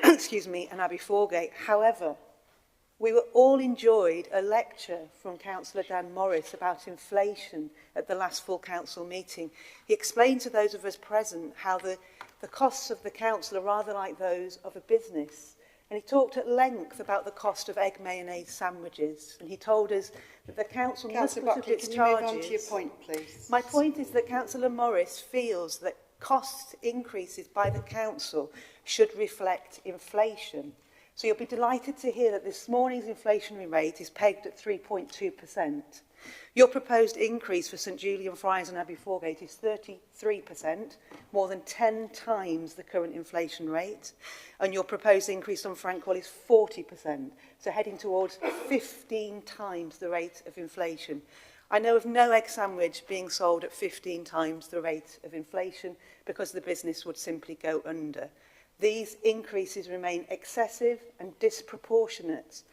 excuse me, and Abbey Foregate. However, we were all enjoyed a lecture from Councillor Dan Morris about inflation at the last full council meeting. He explained to those of us present how the costs of the council are rather like those of a business. And he talked at length about the cost of egg mayonnaise sandwiches. And he told us that the council must put up its charges. Move on to your point, please? My point is that Councillor Morris feels that cost increases by the council should reflect inflation. So you'll be delighted to hear that this morning's inflationary rate is pegged at 3.2%. Your proposed increase for St Julian Friars and Abbey Foregate is 33%, more than 10 times the current inflation rate. And your proposed increase on Frankwell is 40%, so heading towards 15 times the rate of inflation. I know of no egg sandwich being sold at 15 times the rate of inflation because the business would simply go under. These increases remain excessive and disproportionate.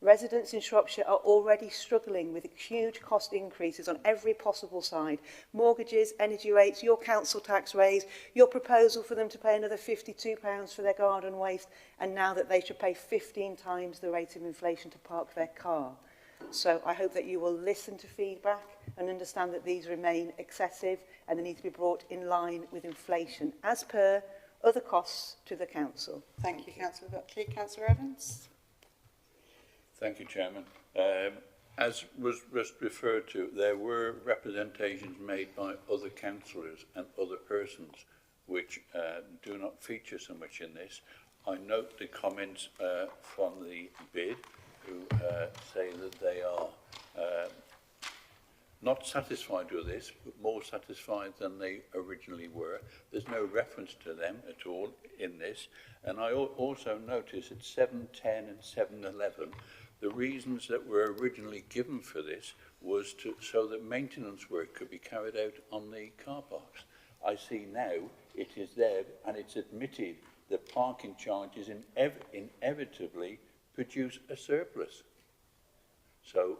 Residents in Shropshire are already struggling with huge cost increases on every possible side. Mortgages, energy rates, your council tax raise, your proposal for them to pay another £52 for their garden waste, and now that they should pay 15 times the rate of inflation to park their car. So I hope that you will listen to feedback and understand that these remain excessive and they need to be brought in line with inflation as per other costs to the council. Thank you, Councillor Buckley. Councillor Evans? Thank you, Chairman. As was just referred to, there were representations made by other councillors and other persons which do not feature so much in this. I note the comments from the bid who say that they are not satisfied with this, but more satisfied than they originally were. There's no reference to them at all in this. And I also notice at 710 and 711, the reasons that were originally given for this was so that maintenance work could be carried out on the car parks. I see now it is there, and it's admitted that parking charges inevitably produce a surplus. So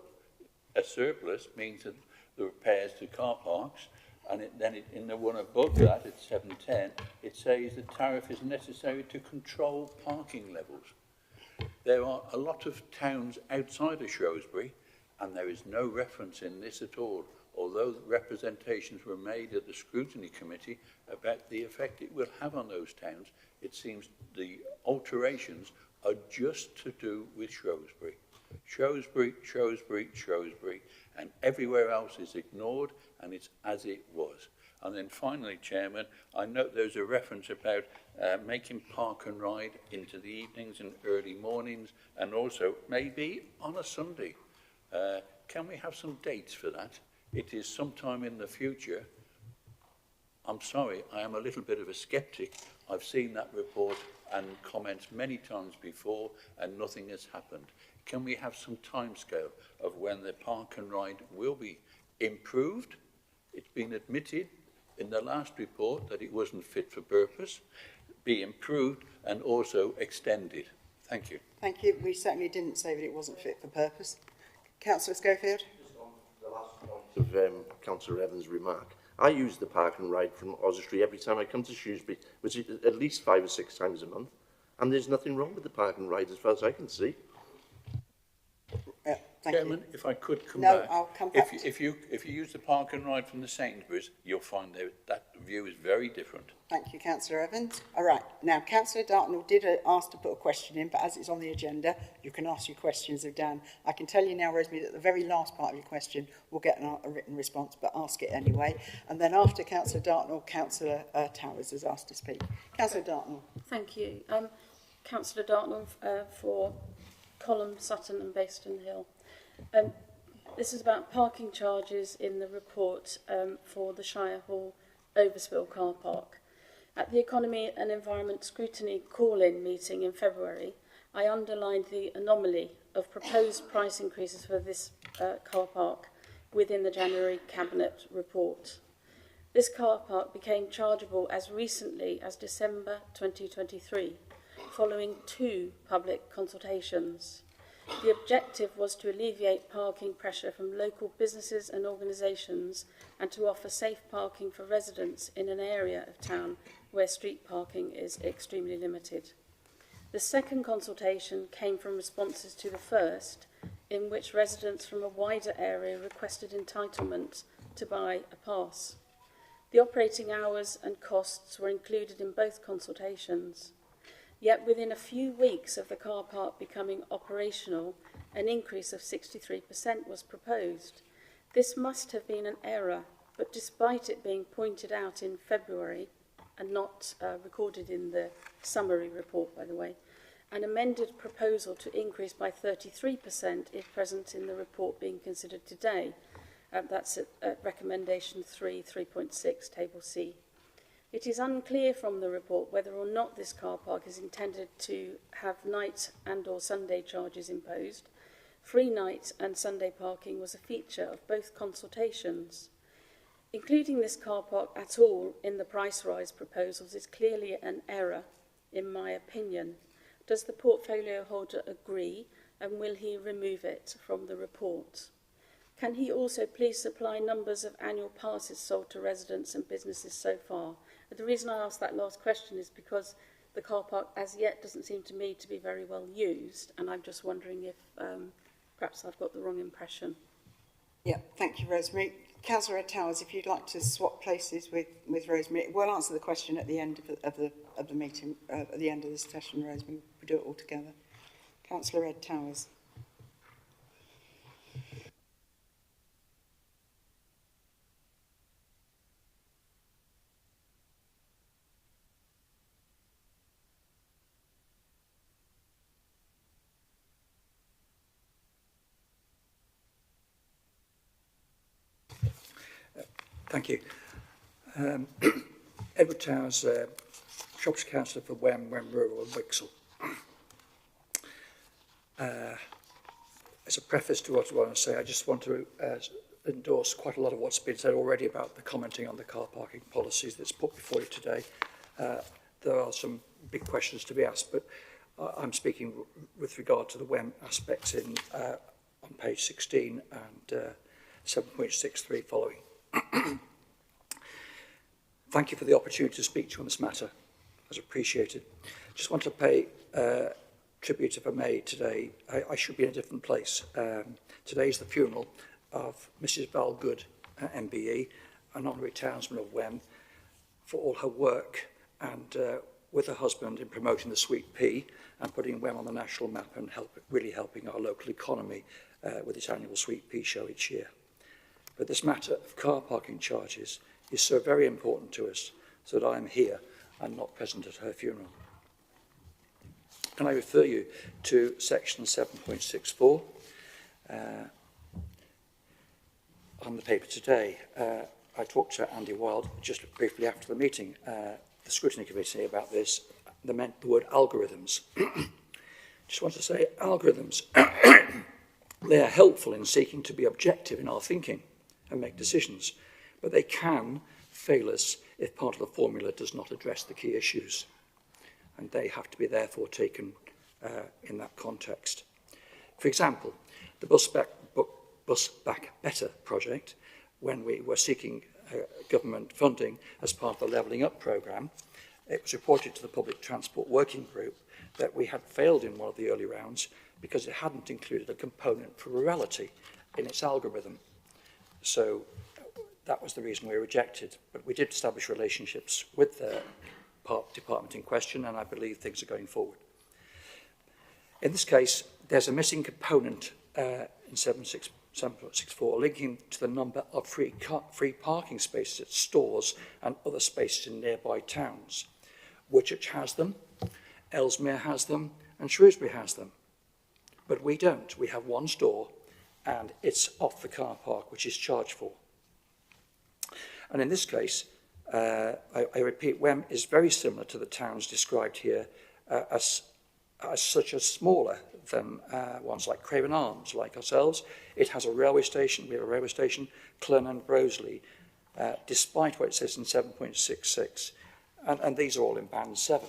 a surplus means that the repairs to car parks, and in the one above that, at 710, it says the tariff is necessary to control parking levels. There are a lot of towns outside of Shrewsbury, and there is no reference in this at all, although representations were made at the scrutiny committee about the effect it will have on those towns. It seems the alterations are just to do with Shrewsbury. Shrewsbury, Shrewsbury, Shrewsbury, and everywhere else is ignored, and it's as it was. And then finally, Chairman, I note there's a reference about making park and ride into the evenings and early mornings, and also maybe on a Sunday. Can we have some dates for that? It is sometime in the future. I'm sorry, I am a little bit of a skeptic. I've seen that report and comments many times before, and nothing has happened. Can we have some timescale of when the park and ride will be improved? It's been admitted in the last report that it wasn't fit for purpose, be improved and also extended. Thank you. Thank you. We certainly didn't say that it wasn't fit for purpose. Councillor Schofield. Just on the last point of Councillor Evans' remark, I use the park and ride from Oswestry every time I come to Shrewsbury, which is at least 5 or 6 times a month, and there's nothing wrong with the park and ride as far as I can see. Chairman, if I could come back. No, I'll come back. If you use the park and ride from the Sainsbury's, you'll find that view is very different. Thank you, Councillor Evans. All right, now Councillor Dartnell did ask to put a question in, but as it's on the agenda, you can ask your questions of Dan. I can tell you now, Rosemary, that the very last part of your question will get a written response, but ask it anyway. And then after Councillor Dartnell, Councillor Towers has asked to speak. Councillor Dartnell. Thank you. Councillor Dartnell for Colham, Sutton and Baston Hill. This is about parking charges in the report for the Shirehall Overspill car park. At the Economy and Environment Scrutiny call-in meeting in February, I underlined the anomaly of proposed price increases for this car park within the January Cabinet report. This car park became chargeable as recently as December 2023, following 2 public consultations. The objective was to alleviate parking pressure from local businesses and organisations and to offer safe parking for residents in an area of town where street parking is extremely limited. The second consultation came from responses to the first, in which residents from a wider area requested entitlement to buy a pass. The operating hours and costs were included in both consultations. Yet within a few weeks of the car park becoming operational, an increase of 63% was proposed. This must have been an error, but despite it being pointed out in February, and not recorded in the summary report, by the way, an amended proposal to increase by 33% is present in the report being considered today. That's at recommendation 3.6, table C. It is unclear from the report whether or not this car park is intended to have night and or Sunday charges imposed. Free night and Sunday parking was a feature of both consultations. Including this car park at all in the price rise proposals is clearly an error, in my opinion. Does the portfolio holder agree, and will he remove it from the report? Can he also please supply numbers of annual passes sold to residents and businesses so far? The reason I asked that last question is because the car park as yet doesn't seem to me to be very well used, and I'm just wondering if perhaps I've got the wrong impression. Yeah, thank you, Rosemary. Councillor Towers, if you'd like to swap places with Rosemary, we'll answer the question at the end of the meeting, at the end of the session, Rosemary. We'll do it all together. Councillor Ed Towers. Thank you. Edward Towers, Shropshire Councillor for Wem Rural and Wixel. As a preface to what I want to say, I just want to endorse quite a lot of what's been said already about the commenting on the car parking policies that's put before you today. There are some big questions to be asked, but I'm speaking with regard to the WEM aspects in on page 16 and 7.63 following. Thank you for the opportunity to speak to you on this matter. It's appreciated. Just want to pay tribute, if I may, today. I should be in a different place. Today is the funeral of Mrs. Valgood, MBE, an honorary townsman of Wem, for all her work and with her husband in promoting the sweet pea and putting Wem on the national map and really helping our local economy with its annual sweet pea show each year. But this matter of car parking charges is so very important to us so that I am here and not present at her funeral. Can I refer you to section 7.64 on the paper today? I talked to Andy Wild just briefly after the meeting, the scrutiny committee, about this. They meant the word algorithms. Just want to say algorithms, they are helpful in seeking to be objective in our thinking and make decisions, but they can fail us if part of the formula does not address the key issues. And they have to be therefore taken in that context. For example, the Bus Back Better project, when we were seeking government funding as part of the Levelling Up programme, it was reported to the Public Transport Working Group that we had failed in one of the early rounds because it hadn't included a component for rurality in its algorithm. So that was the reason we were rejected. But we did establish relationships with the department in question, and I believe things are going forward. In this case, there's a missing component in 7.64 linking to the number of free parking spaces at stores and other spaces in nearby towns. Woolwich has them, Ellesmere has them, and Shrewsbury has them. But we don't. We have one store, and it's off the car park, which is charged for. And in this case, I repeat, Wem is very similar to the towns described here as such as smaller than ones like Craven Arms, like ourselves. It has a railway station. We have a railway station, Clun and Broseley, despite what it says in 7.66. And these are all in band 7.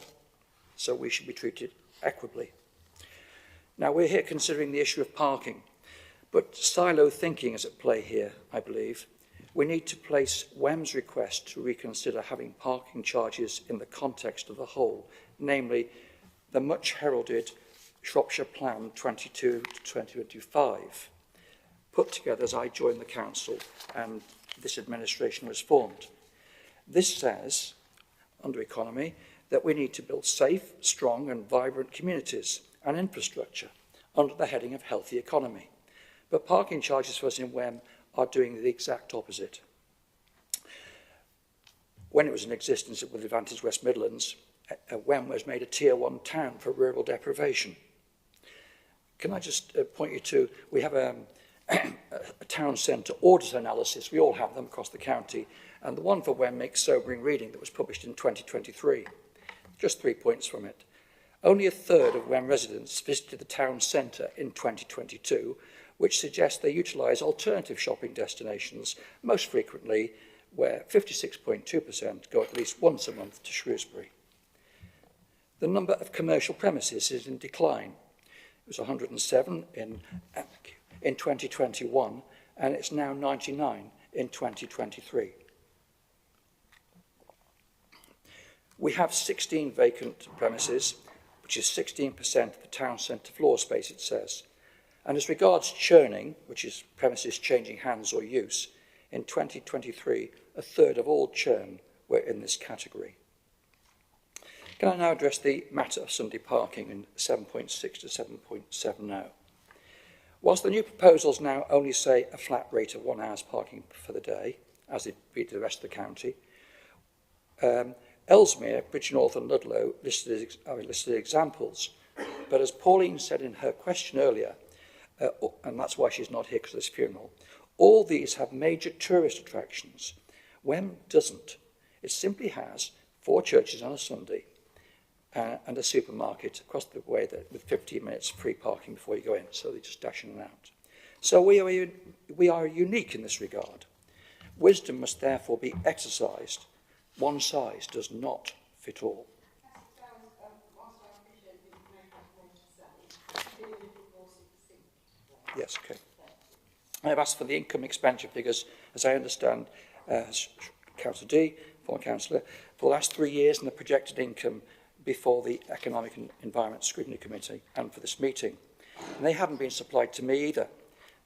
So we should be treated equitably. Now, we're here considering the issue of parking, but silo thinking is at play here, I believe. We need to place Wem's request to reconsider having parking charges in the context of the whole, namely the much heralded Shropshire Plan 22 to 2025, put together as I joined the council and this administration was formed. This says, under economy, that we need to build safe, strong and vibrant communities and infrastructure under the heading of healthy economy. But parking charges for us in Wem are doing the exact opposite. When it was in existence with Advantage West Midlands, Wem was made a Tier 1 town for rural deprivation. Can I just point you to, we have a town centre audit analysis, we all have them across the county, and the one for Wem makes sobering reading that was published in 2023. Just 3 points from it. Only a third of Wem residents visited the town centre in 2022, which suggests they utilise alternative shopping destinations, most frequently where 56.2% go at least once a month to Shrewsbury. The number of commercial premises is in decline. It was 107 in 2021, and it's now 99 in 2023. We have 16 vacant premises, which is 16% of the town centre floor space, it says. And as regards churning, which is premises changing hands or use, in 2023, a third of all churn were in this category. Can I now address the matter of Sunday parking in 7.6 to 7.7 now? Whilst the new proposals now only say a flat rate of 1 hour's parking for the day, as it be to the rest of the county, Ellesmere, Bridgnorth and Ludlow listed examples. But as Pauline said in her question earlier, and that's why she's not here because of this funeral, all these have major tourist attractions Wem doesn't. It simply has 4 churches on a Sunday and a supermarket across the way with 15 minutes free parking before you go in, so they just dash in and out. So we are unique in this regard. Wisdom must therefore be exercised. One size does not fit all. Yes, okay. I've asked for the income expenditure figures, as I understand, Councillor D, former councillor, for the last 3 years and the projected income before the Economic and Environment Scrutiny Committee and for this meeting. And they haven't been supplied to me either.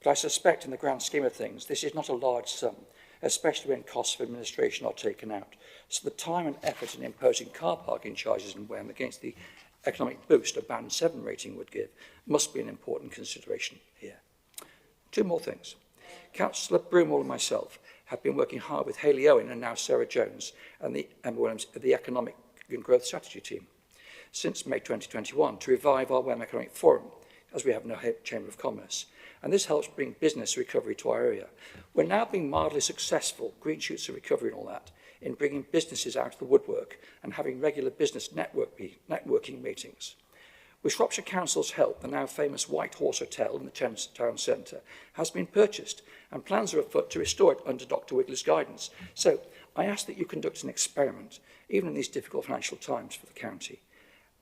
But I suspect in the grand scheme of things, this is not a large sum, especially when costs of administration are taken out. So the time and effort in imposing car parking charges in Wem against the economic boost a Band 7 rating would give must be an important consideration here. 2 more things. Councillor Broomall and myself have been working hard with Hayley Owen and now Sarah Jones and the Emma Williams of the Economic and Growth Strategy team since May 2021 to revive our Wem Economic Forum, as we have no Chamber of Commerce. And this helps bring business recovery to our area. We're now being mildly successful, green shoots of recovery and all that, in bringing businesses out of the woodwork and having regular business networking meetings. With Shropshire Council's help, the now famous White Horse Hotel in the town centre has been purchased and plans are afoot to restore it under Dr Wiggler's guidance. So I ask that you conduct an experiment, even in these difficult financial times for the county,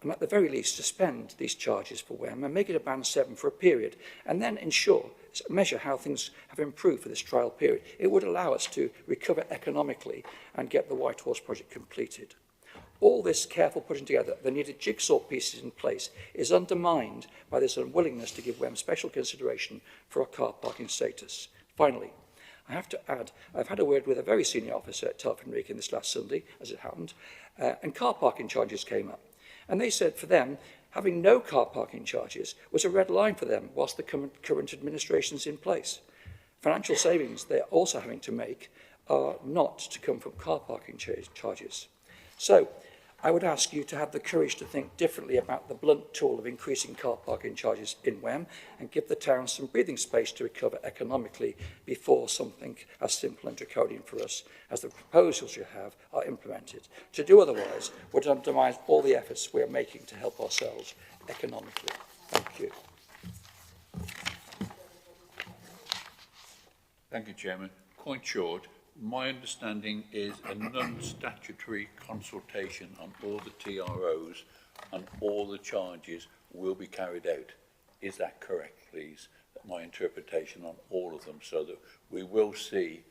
and at the very least suspend these charges for Wem and make it a Band 7 for a period, and then measure how things have improved for this trial period. It would allow us to recover economically and get the White Horse project completed. All this careful putting together, the needed jigsaw pieces in place, is undermined by this unwillingness to give Wem special consideration for our car parking status. Finally, I have to add, I've had a word with a very senior officer at Telford and Wrekin this last Sunday, as it happened, and car parking charges came up. And they said for them, having no car parking charges was a red line for them whilst the current administration's in place. Financial savings they're also having to make are not to come from car parking charges. So I would ask you to have the courage to think differently about the blunt tool of increasing car parking charges in Wem and give the town some breathing space to recover economically before something as simple and draconian for us as the proposals you have are implemented. To do otherwise would undermine all the efforts we are making to help ourselves economically. Thank you. Thank you, Chairman. Quite short. My understanding is a non-statutory consultation on all the TROs and all the charges will be carried out. Is that correct, please? My interpretation on all of them, so that we will see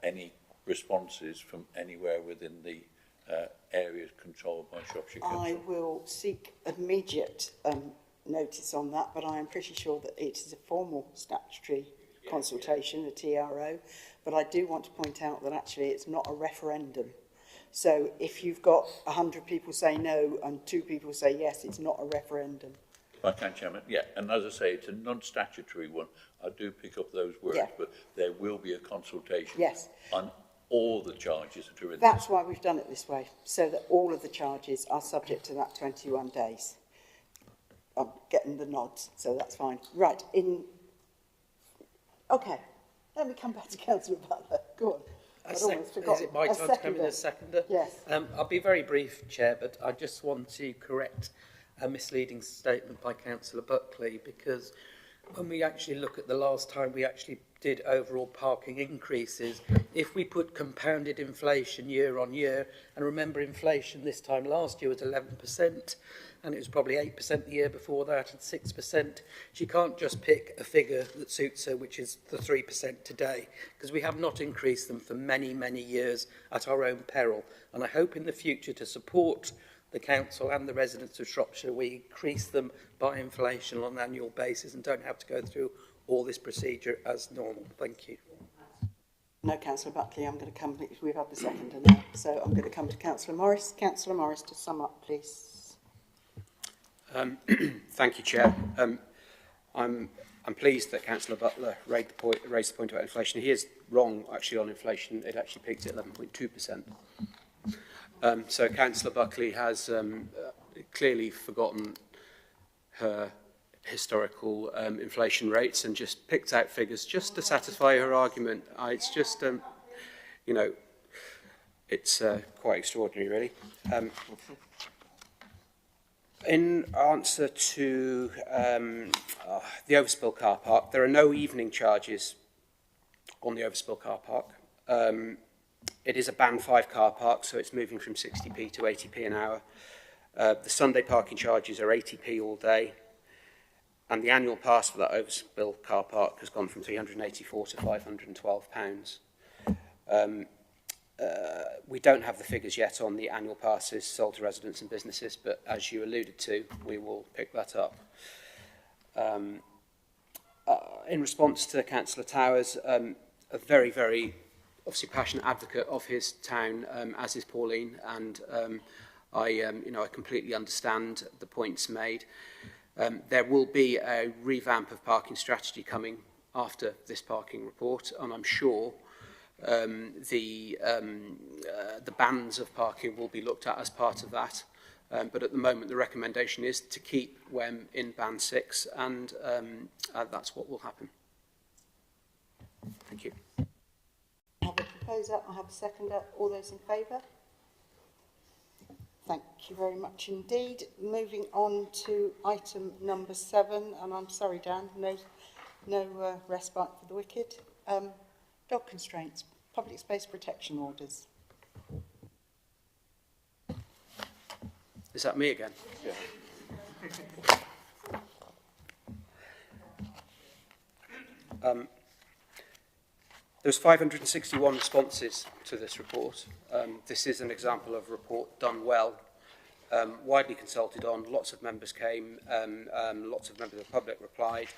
any responses from anywhere within the areas controlled by Shropshire Council. I will seek immediate notice on that, but I am pretty sure that it is a formal statutory consultation, a TRO, but I do want to point out that actually it's not a referendum. So if you've got 100 people say no and 2 people say yes, it's not a referendum. I can, Chairman. Yeah, and as I say, it's a non-statutory one. I do pick up those words, but there will be a consultation on all the charges that are in That's why we've done it this way, so that all of the charges are subject to that 21 days. I'm getting the nods, so that's fine. Right, okay, let me come back to Councillor Butler. Go on. Is it my time to come in as seconder? Yes. I'll be very brief, Chair, but I just want to correct a misleading statement by Councillor Buckley, because when we actually look at the last time we actually did overall parking increases, if we put compounded inflation year on year, and remember inflation this time last year was 11%, and it was probably 8% the year before that and 6%. She can't just pick a figure that suits her, which is the 3% today, because we have not increased them for many, many years at our own peril. And I hope in the future, to support the council and the residents of Shropshire, we increase them by inflation on an annual basis and don't have to go through all this procedure as normal. Thank you. No, Councillor Buckley, I'm going to come, we've had the seconder now, so I'm going to come to Councillor Morris. Councillor Morris, to sum up, please. Thank you, Chair. I'm pleased that Councillor Butler raised the point about inflation. He is wrong, actually, on inflation. It actually peaked at 11.2%. So Councillor Buckley has clearly forgotten her historical inflation rates and just picked out figures just to satisfy her argument. It's just, you know, It's quite extraordinary, really. In answer to the overspill car park, there are no evening charges on the overspill car park. It is a band 5 car park, so it's moving from 60p to 80p an hour. The Sunday parking charges are 80p all day, and the annual pass for that overspill car park has gone from £384 to £512. We don't have the figures yet on the annual passes sold to residents and businesses, but as you alluded to, we will pick that up. In response to Councillor Towers, a very, very obviously passionate advocate of his town, as is Pauline, and I completely understand the points made. There will be a revamp of parking strategy coming after this parking report, and I'm sure the bands of parking will be looked at as part of that. But at the moment, the recommendation is to keep WEM in band 6, and that's what will happen. Thank you. I have a proposer, I have a seconder. All those in favour? Thank you very much indeed. Moving on to item number 7, and I'm sorry, Dan, no respite for the wicked. Dog constraints, public space protection orders. Is that me again? Yeah. There's 561 responses to this report. This is an example of a report done well, widely consulted on. Lots of members came, lots of members of the public replied.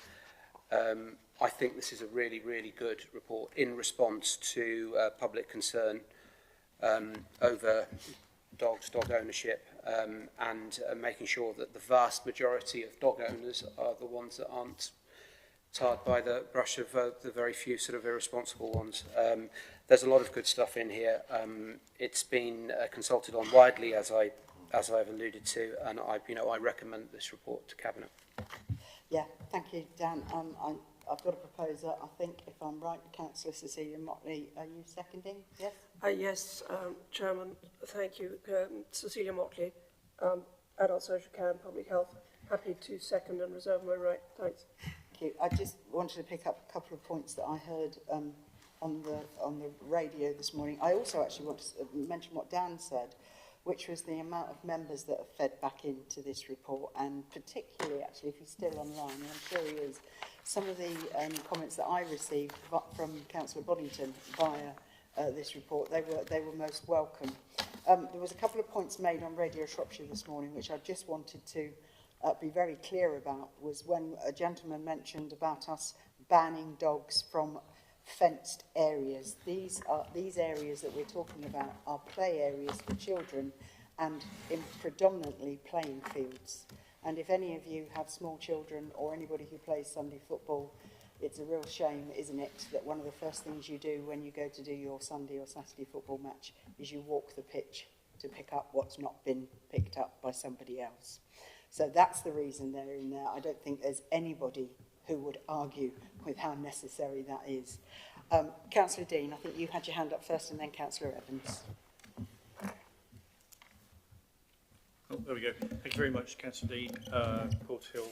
I think this is a really, really good report in response to public concern over dogs, dog ownership, and making sure that the vast majority of dog owners are the ones that aren't tarred by the brush of the very few sort of irresponsible ones. There's a lot of good stuff in here. It's been consulted on widely, as I've alluded to, and I recommend this report to Cabinet. Yeah, thank you, Dan. I've got a proposer. I think, if I'm right, Councillor Cecilia Motley, are you seconding? Yes? Yes, Chairman, thank you. Cecilia Motley, Adult Social Care and Public Health. Happy to second and reserve my right. Thanks. Thank you. I just wanted to pick up a couple of points that I heard on the radio this morning. I also actually want to mention what Dan said, which was the amount of members that have fed back into this report, and particularly, actually, if he's still online, and I'm sure he is, some of the comments that I received from Councillor Boddington via this report, they were most welcome. There was a couple of points made on Radio Shropshire this morning, which I just wanted to be very clear about, was when a gentleman mentioned about us banning dogs from fenced areas. These areas that we're talking about are play areas for children, and in predominantly playing fields. And if any of you have small children or anybody who plays Sunday football, it's a real shame, isn't it, that one of the first things you do when you go to do your Sunday or Saturday football match is you walk the pitch to pick up what's not been picked up by somebody else. So that's the reason they're in there. I don't think there's anybody who would argue with how necessary that is. Councillor Dean, I think you had your hand up first, and then Councillor Evans. Oh, there we go. Thank you very much, Councillor Dean, Port Hill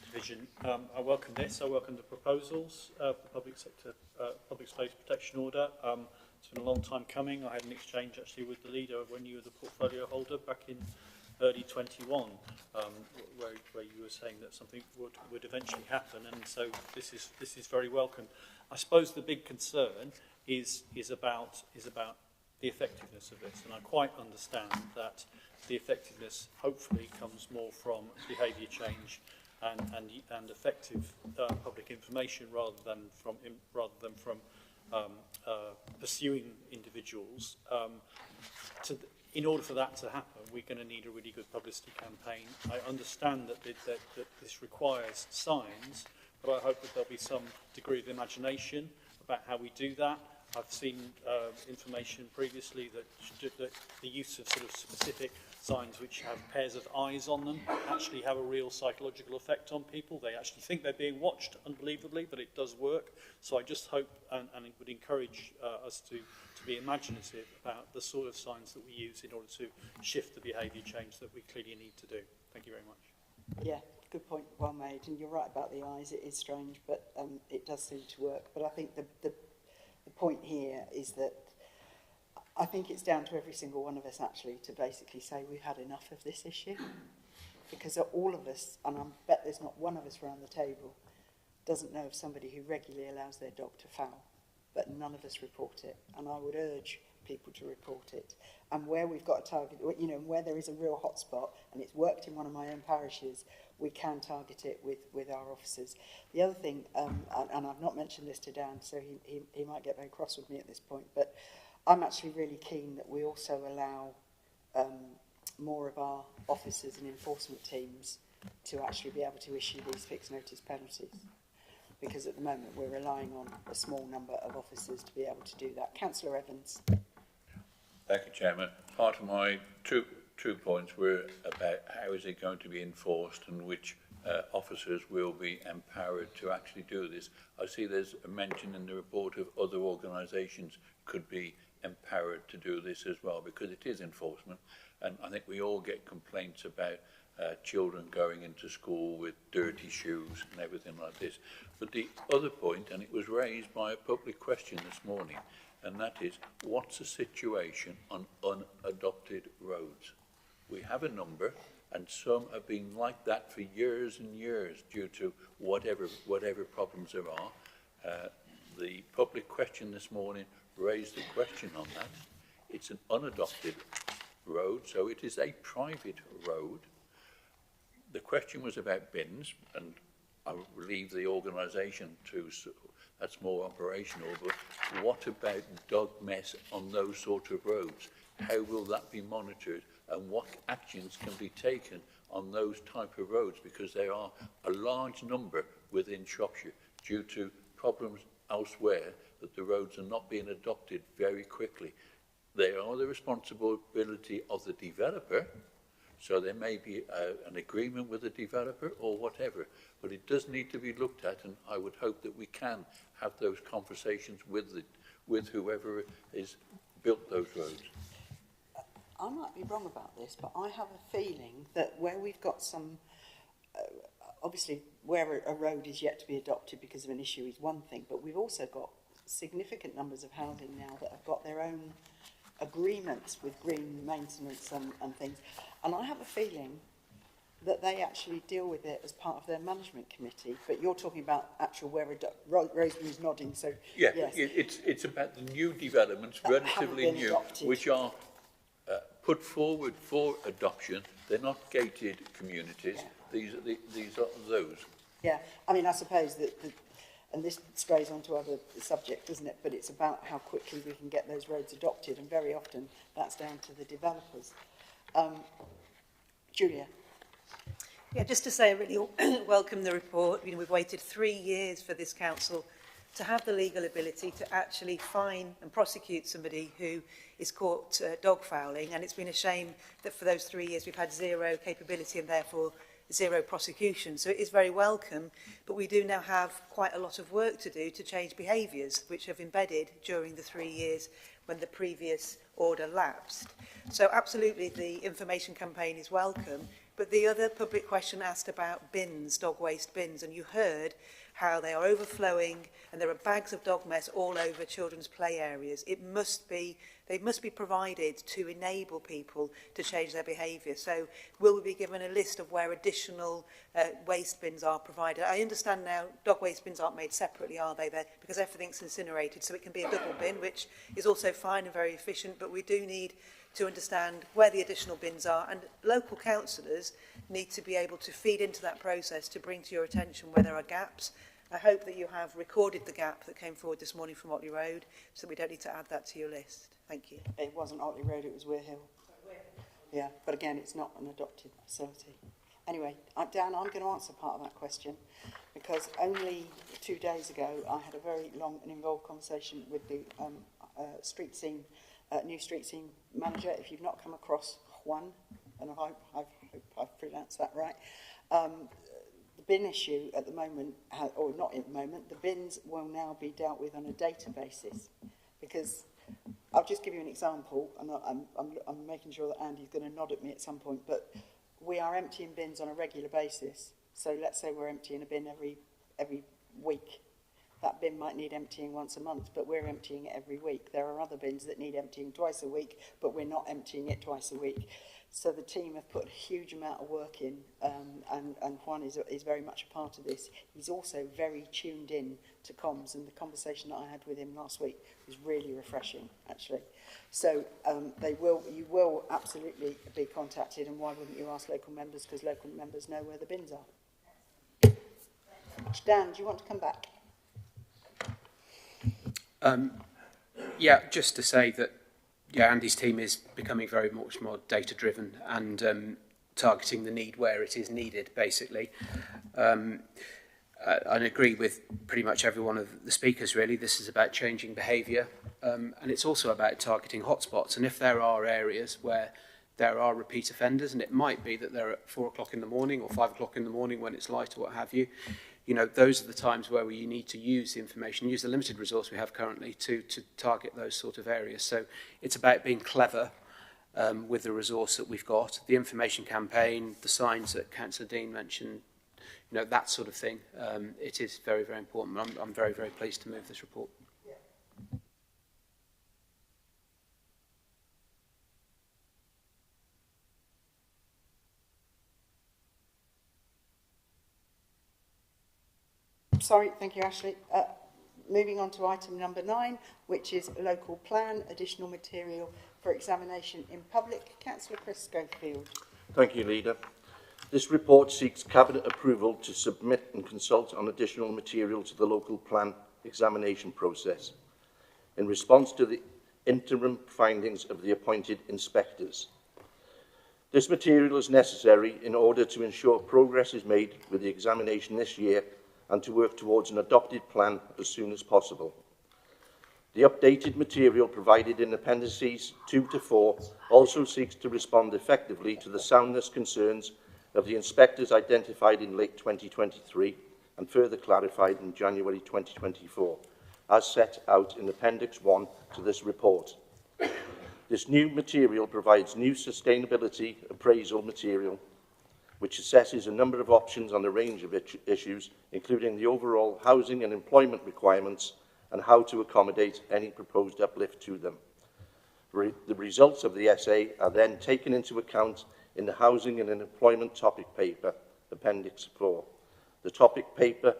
Division. I welcome this. I welcome the proposals for the public sector public space protection order. It's been a long time coming. I had an exchange actually with the leader when you were the portfolio holder back in early 21, where you were saying that something would eventually happen, and so this is very welcome. I suppose the big concern is about the effectiveness of this, and I quite understand that the effectiveness hopefully comes more from behaviour change and effective public information rather than from pursuing individuals. In order for that to happen, we're going to need a really good publicity campaign. I understand that this requires signs, but I hope that there'll be some degree of imagination about how we do that. I've seen information previously that the use of sort of specific signs which have pairs of eyes on them actually have a real psychological effect on people. They actually think they're being watched, unbelievably, but it does work. So I just hope and would encourage encourage us to be imaginative about the sort of signs that we use in order to shift the behaviour change that we clearly need to do. Thank you very much. Yeah, good point, well made. And you're right about the eyes. It is strange, but it does seem to work. But I think the point here is that I think it's down to every single one of us actually to basically say we've had enough of this issue. Because all of us, and I bet there's not one of us around the table, doesn't know of somebody who regularly allows their dog to foul. But none of us report it. And I would urge people to report it. And where we've got a target, you know, where there is a real hotspot, and it's worked in one of my own parishes, we can target it with our officers. The other thing, and I've not mentioned this to Dan, so he might get very cross with me at this point, but I'm actually really keen that we also allow more of our officers and enforcement teams to actually be able to issue these fixed notice penalties. Because at the moment we're relying on a small number of officers to be able to do that. Councillor Evans. Thank you, Chairman. Part of my two points were about how is it going to be enforced and which officers will be empowered to actually do this. I see there's a mention in the report of other organisations could be empowered to do this as well, because it is enforcement. And I think we all get complaints about children going into school with dirty shoes and everything like this. But the other point, and it was raised by a public question this morning, and that is, what's the situation on unadopted roads? We have a number, and some have been like that for years and years due to whatever problems there are. The public question this morning raised a question on that. It's an unadopted road, so it is a private road. The question was about bins, and I will leave the organisation to, that's more operational, but what about dog mess on those sort of roads? How will that be monitored, and what actions can be taken on those type of roads? Because there are a large number within Shropshire due to problems elsewhere that the roads are not being adopted very quickly. They are the responsibility of the developer, so there may be an agreement with the developer or whatever, but it does need to be looked at, and I would hope that we can have those conversations with whoever has built those roads. I might be wrong about this, but I have a feeling that where we've got some, obviously where a road is yet to be adopted because of an issue is one thing, but we've also got significant numbers of housing now that have got their own agreements with green maintenance and things. And I have a feeling that they actually deal with it as part of their management committee, but you're talking about actual where Rosemary's nodding, so yeah, yes. It's about the new developments, that relatively new, adopted, which are put forward for adoption. They're not gated communities. Yeah. These are those. Yeah, I mean, I suppose that, and this strays onto other subject, doesn't it? But it's about how quickly we can get those roads adopted, and very often that's down to the developers. Julia. Yeah, just to say I really welcome the report. You know, we've waited 3 years for this council to have the legal ability to actually fine and prosecute somebody who is caught dog fouling, and it's been a shame that for those 3 years we've had zero capability and therefore zero prosecution. So it is very welcome, but we do now have quite a lot of work to do to change behaviours which have embedded during the 3 years when the previous order lapsed. So absolutely the information campaign is welcome, but the other public question asked about bins, dog waste bins, and you heard how they are overflowing and there are bags of dog mess all over children's play areas. They must be provided to enable people to change their behaviour. So will we be given a list of where additional waste bins are provided? I understand now dog waste bins aren't made separately, are they, there? Because everything's incinerated, so it can be a double bin, which is also fine and very efficient, but we do need to understand where the additional bins are, and local councillors need to be able to feed into that process to bring to your attention where there are gaps. I hope that you have recorded the gap that came forward this morning from Otley Road, so we don't need to add that to your list. Thank you. It wasn't Otley Road, it was Weir Hill. Yeah, but again, it's not an adopted facility. Anyway, Dan, I'm going to answer part of that question, because only 2 days ago I had a very long and involved conversation with the new street scene manager. If you've not come across Juan, and I hope I've pronounced that right, the bin issue at the moment, or not at the moment, the bins will now be dealt with on a data basis. because I'll just give you an example, and I'm making sure that Andy's going to nod at me at some point, but we are emptying bins on a regular basis. So let's say we're emptying a bin every week. That bin might need emptying once a month, but we're emptying it every week. There are other bins that need emptying twice a week, but we're not emptying it twice a week. So the team have put a huge amount of work in, and Juan is very much a part of this. He's also very tuned in to comms, and the conversation that I had with him last week was really refreshing, actually. So you will absolutely be contacted, and why wouldn't you ask local members? Because local members know where the bins are. Dan, do you want to come back? Yeah, just to say that, yeah, Andy's team is becoming very much more data-driven and targeting the need where it is needed, basically. I agree with pretty much every one of the speakers, really. This is about changing behaviour, and it's also about targeting hotspots. And if there are areas where there are repeat offenders, and it might be that they're at 4 o'clock in the morning or 5 o'clock in the morning when it's light or what have you, you know, those are the times where you need to use the information, use the limited resource we have currently to target those sort of areas. So it's about being clever with the resource that we've got, the information campaign, the signs that Councillor Dean mentioned, you know, that sort of thing. It is very, very important. I'm very, very pleased to move this report. Sorry, thank you, Ashley. Moving on to item number 9, which is local plan, additional material for examination in public. Councillor Chris Schofield. Thank you, Leader. This report seeks Cabinet approval to submit and consult on additional material to the local plan examination process in response to the interim findings of the appointed inspectors. This material is necessary in order to ensure progress is made with the examination this year and to work towards an adopted plan as soon as possible. The updated material provided in appendices 2 to 4 also seeks to respond effectively to the soundness concerns of the inspectors identified in late 2023 and further clarified in January 2024, as set out in Appendix 1 to this report. This new material provides new sustainability appraisal material which assesses a number of options on a range of issues, including the overall housing and employment requirements and how to accommodate any proposed uplift to them. The results of the essay are then taken into account in the Housing and Employment Topic Paper, Appendix 4. The topic paper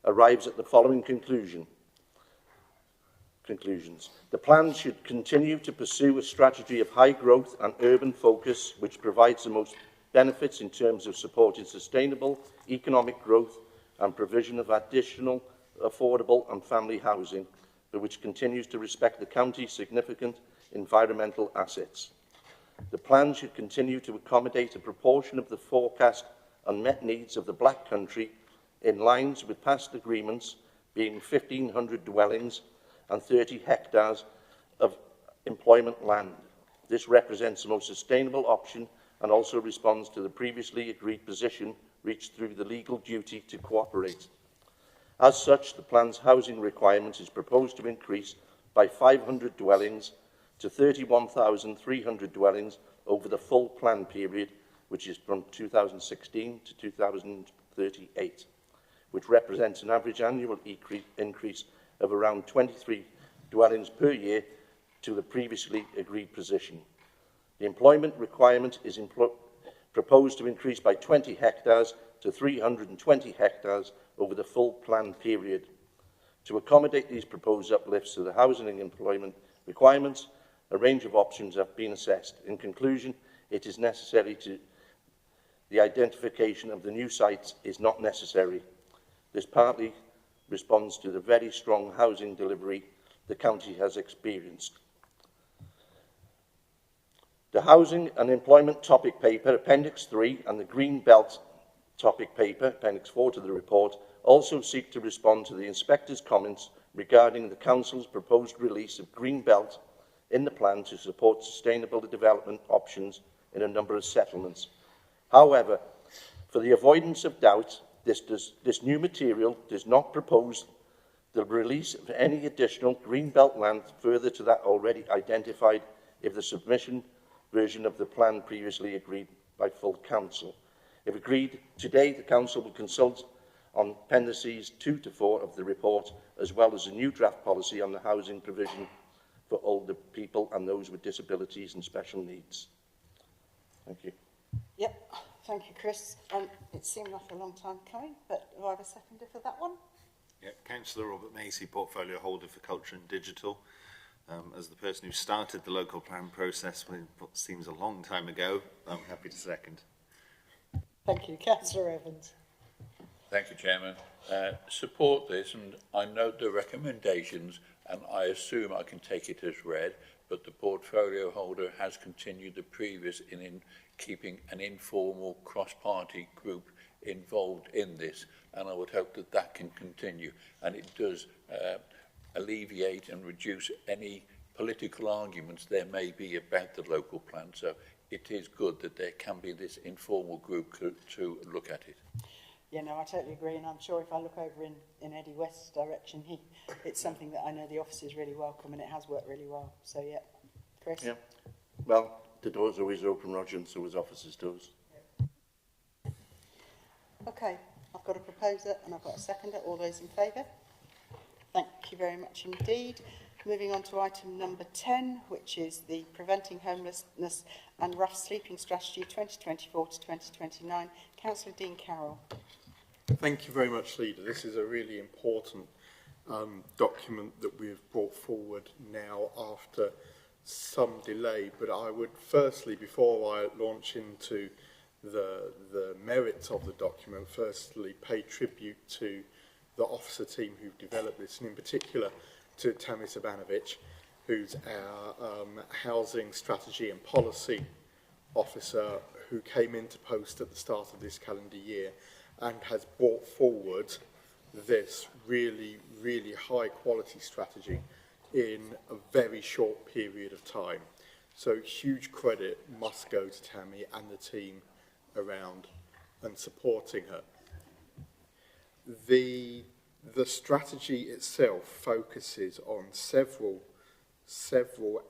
arrives at the following conclusions. The plan should continue to pursue a strategy of high growth and urban focus, which provides the most benefits in terms of supporting sustainable economic growth and provision of additional affordable and family housing, but which continues to respect the county's significant environmental assets. The plan should continue to accommodate a proportion of the forecast unmet needs of the Black Country in lines with past agreements, being 1,500 dwellings and 30 hectares of employment land. This represents the most sustainable option and also responds to the previously agreed position reached through the legal duty to cooperate. As such, the plan's housing requirement is proposed to increase by 500 dwellings to 31,300 dwellings over the full plan period, which is from 2016 to 2038, which represents an average annual increase of around 23 dwellings per year to the previously agreed position. The employment requirement is proposed to increase by 20 hectares to 320 hectares over the full plan period. To accommodate these proposed uplifts to the housing and employment requirements, a range of options have been assessed. In conclusion, it is necessary to the identification of the new sites is not necessary. This partly responds to the very strong housing delivery the county has experienced. The Housing and Employment Topic Paper, Appendix 3, and the Green Belt Topic Paper, Appendix 4 to the report, also seek to respond to the inspector's comments regarding the Council's proposed release of Green Belt in the plan to support sustainable development options in a number of settlements. However, for the avoidance of doubt, this new material does not propose the release of any additional greenbelt land further to that already identified if the submission version of the plan previously agreed by full council. If agreed today, the council will consult on appendices 2 to 4 of the report, as well as a new draft policy on the housing provision for older people and those with disabilities and special needs. Thank you. Yep, thank you, Chris. It seemed like a long time coming, but do I have a seconder for that one? Yep, Councillor Robert Macy, portfolio holder for Culture and Digital. As the person who started the local plan process when what seems a long time ago, I'm happy to second. Thank you, Councillor Evans. Thank you, Chairman. Support this, and I note the recommendations, and I assume I can take it as read, but the portfolio holder has continued the previous in keeping an informal cross-party group involved in this, and I would hope that that can continue, and it does alleviate and reduce any political arguments there may be about the local plan. So it is good that there can be this informal group to look at it. Yeah, no, I totally agree, and I'm sure if I look over in Eddie West's direction, it's something that I know the officers really welcome, and it has worked really well. So, yeah. Chris? Yeah. Well, the door's always open, Roger, and so is officers' doors. Okay, I've got a proposer and I've got a seconder. All those in favour? Thank you very much indeed. Moving on to item number 10, which is the Preventing Homelessness and Rough Sleeping Strategy 2024 to 2029. Councillor Dean Carroll. Thank you very much, Leader. This is a really important document that we've brought forward now after some delay, but I would firstly, before I launch into the merits of the document, firstly pay tribute to the officer team who've developed this, and in particular to Tammy Sabanovic, who's our housing strategy and policy officer, who came into post at the start of this calendar year and has brought forward this really, really high quality strategy in a very short period of time. So huge credit must go to Tammy and the team around and supporting her. The strategy itself focuses on several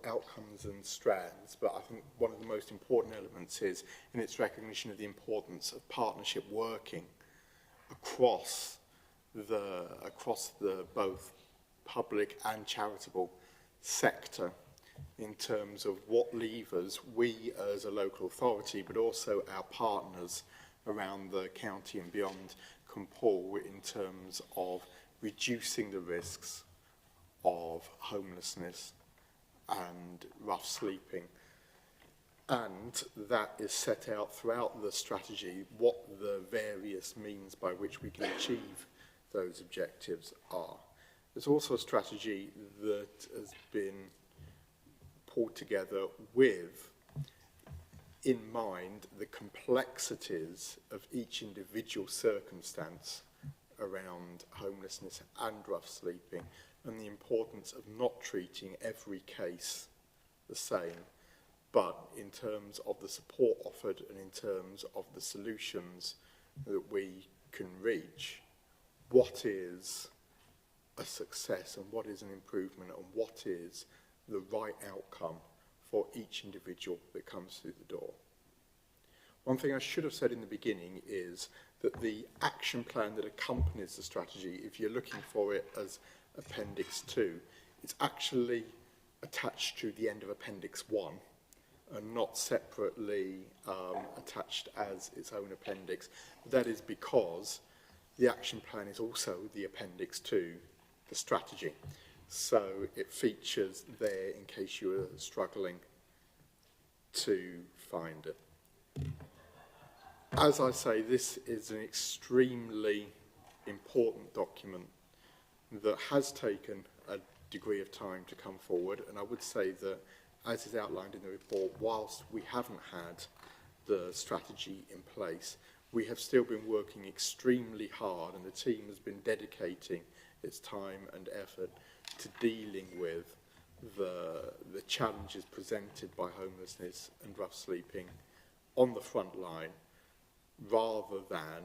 outcomes and strands, but I think one of the most important elements is in its recognition of the importance of partnership working across the both public and charitable sector in terms of what levers we as a local authority, but also our partners around the county and beyond, can pull in terms of reducing the risks of homelessness and rough sleeping. And that is set out throughout the strategy, what the various means by which we can achieve those objectives are. There's also a strategy that has been pulled together with in mind the complexities of each individual circumstance around homelessness and rough sleeping, and the importance of not treating every case the same, but in terms of the support offered and in terms of the solutions that we can reach, what is a success and what is an improvement and what is the right outcome for each individual that comes through the door. One thing I should have said in the beginning is that the action plan that accompanies the strategy, if you're looking for it as Appendix 2, it's actually attached to the end of Appendix 1 and not separately attached as its own appendix. That is because the action plan is also the appendix to the strategy. So it features there in case you are struggling to find it. As I say, this is an extremely important document that has taken a degree of time to come forward, and I would say that, as is outlined in the report, whilst we haven't had the strategy in place, we have still been working extremely hard, and the team has been dedicating its time and effort to dealing with the challenges presented by homelessness and rough sleeping on the front line, rather than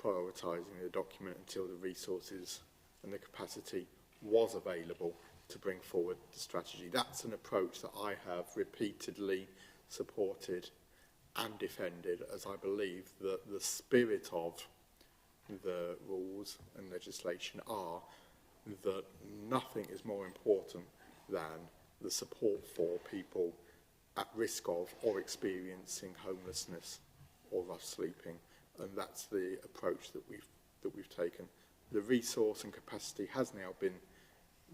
prioritising the document until the resources and the capacity was available to bring forward the strategy. That's an approach that I have repeatedly supported and defended, as I believe that the spirit of the rules and legislation are that nothing is more important than the support for people at risk of or experiencing homelessness or rough sleeping, and that's the approach that we've taken. The resource and capacity has now been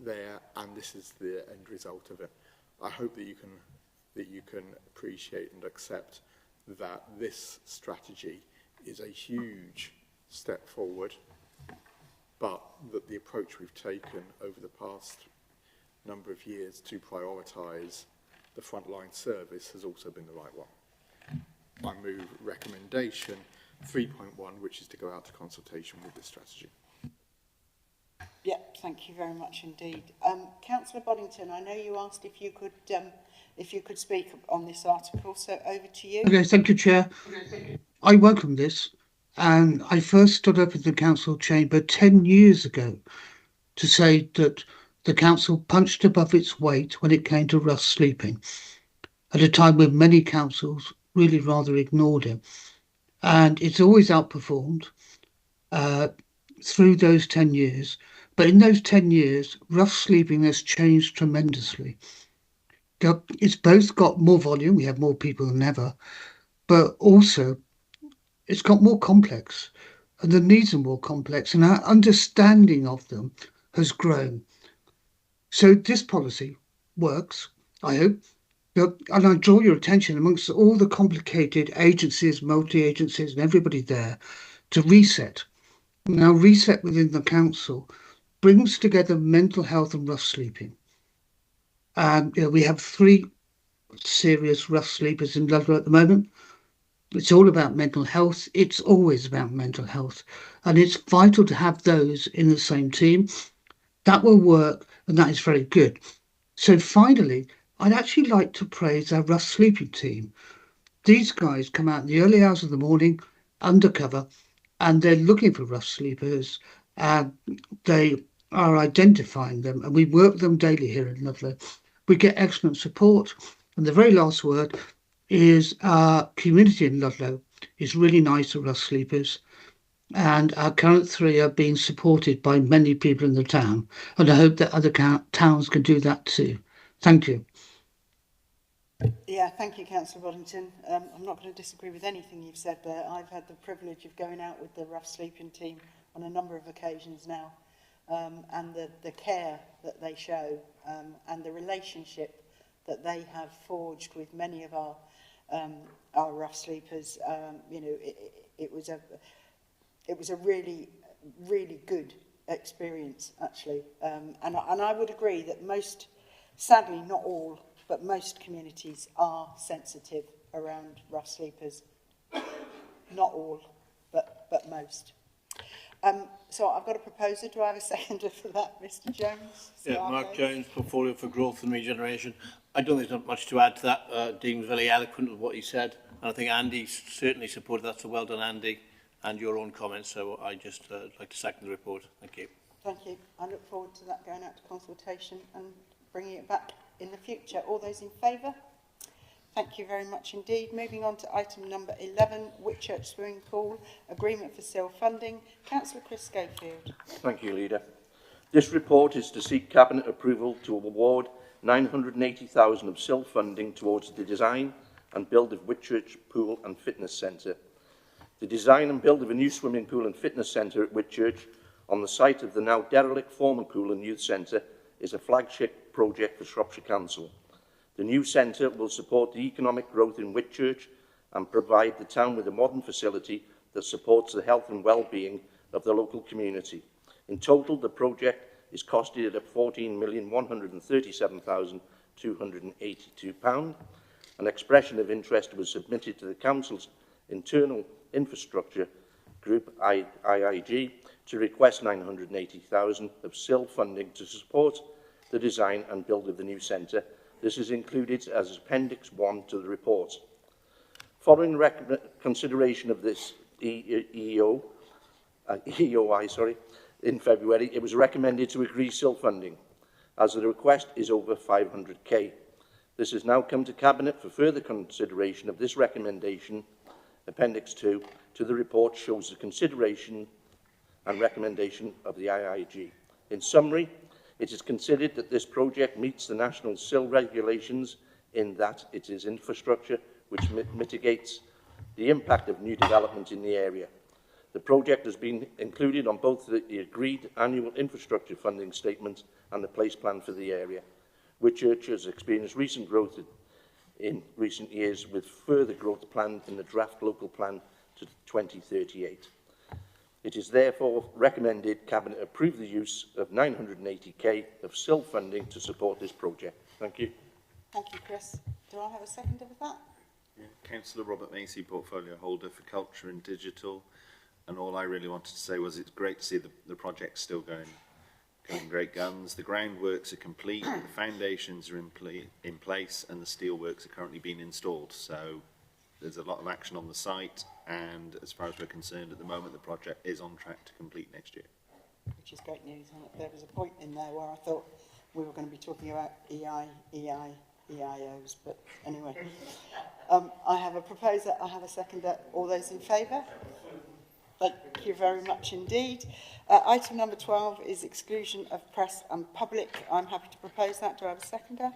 there, and this is the end result of it. I hope that you can appreciate and accept that this strategy is a huge step forward, but that the approach we've taken over the past number of years to prioritise the frontline service has also been the right one. I move recommendation 3.1, which is to go out to consultation with this strategy. Yeah, thank you very much indeed. Councillor Boddington, I know you asked if you could speak on this article, so over to you. Okay, thank you, Chair. I welcome this, and I first stood up in the council chamber 10 years ago to say that the council punched above its weight when it came to rough sleeping, at a time when many councils really rather ignored it. And it's always outperformed through those 10 years. But in those 10 years, rough sleeping has changed tremendously. It's both got more volume, we have more people than ever, but also it's got more complex, and the needs are more complex, and our understanding of them has grown. So this policy works, I hope, and I draw your attention amongst all the complicated agencies, multi-agencies and everybody there to reset. Now, reset within the council brings together mental health and rough sleeping. We have 3 serious rough sleepers in Ludlow at the moment. It's all about mental health. It's always about mental health. And it's vital to have those in the same team. That will work, and that is very good. So finally, I'd actually like to praise our rough sleeping team. These guys come out in the early hours of the morning, undercover, and they're looking for rough sleepers. They are identifying them, and we work them daily here in Ludlow. We get excellent support. And the very last word is our community in Ludlow is really nice to rough sleepers. And our current 3 are being supported by many people in the town. And I hope that other towns can do that too. Thank you. Yeah, thank you, Councillor Boddington. I'm not going to disagree with anything you've said there. I've had the privilege of going out with the rough sleeping team on a number of occasions now, and the care that they show and the relationship that they have forged with many of our rough sleepers. It was a really, really good experience, actually. And I would agree that most, sadly not all, but most communities are sensitive around rough sleepers. Not all, but most. So I've got a proposer. Do I have a seconder for that, Mr. Jones? Yeah, Mark Jones, Portfolio for Growth and Regeneration. I don't think there's not much to add to that. Dean was very eloquent with what he said, and I think Andy certainly supported that, so well done, Andy, and your own comments. So I just like to second the report. Thank you. Thank you. I look forward to that going out to consultation and bringing it back in the future. All those in favour? Thank you very much indeed. Moving on to item number 11, Whitchurch Swimming Pool, Agreement for Seal Funding. Councillor Chris Schofield. Thank you, Leader. This report is to seek Cabinet approval to award £980,000 of SIL funding towards the design and build of Whitchurch Pool and Fitness Centre. The design and build of a new swimming pool and fitness centre at Whitchurch on the site of the now derelict former pool and youth centre is a flagship project for Shropshire Council. The new centre will support the economic growth in Whitchurch and provide the town with a modern facility that supports the health and well-being of the local community. In total, the project is costed at £14,137,282. An expression of interest was submitted to the Council's Internal Infrastructure Group, IIG, to request £980,000 of SIL funding to support the design and build of the new centre. This is included as Appendix 1 to the report. Following consideration of this EOI, in February, it was recommended to agree SIL funding, as the request is over 500k. This has now come to Cabinet for further consideration of this recommendation. Appendix 2 to the report shows the consideration and recommendation of the IIG. In summary, it is considered that this project meets the national SIL regulations in that it is infrastructure which mitigates the impact of new development in the area. The project has been included on both the agreed annual infrastructure funding statement and the place plan for the area. Whitchurch has experienced recent growth in recent years, with further growth planned in the draft local plan to 2038. It is therefore recommended Cabinet approve the use of 980k of SIL funding to support this project. Thank you. Thank you, Chris. Do I have a seconder with that? Yeah. Councillor Robert Macy, portfolio holder for culture and digital. And all I really wanted to say was it's great to see the project still going great guns. The groundworks are complete, the foundations are in place, and the steelworks are currently being installed. So there's a lot of action on the site, and as far as we're concerned at the moment, the project is on track to complete next year. Which is great news. And there was a point in there where I thought we were going to be talking about EIOs, but anyway. I have a proposer, I have a seconder. All those in favour? Thank you very much indeed. Item number 12 is exclusion of press and public. I'm happy to propose that. Do I have a seconder?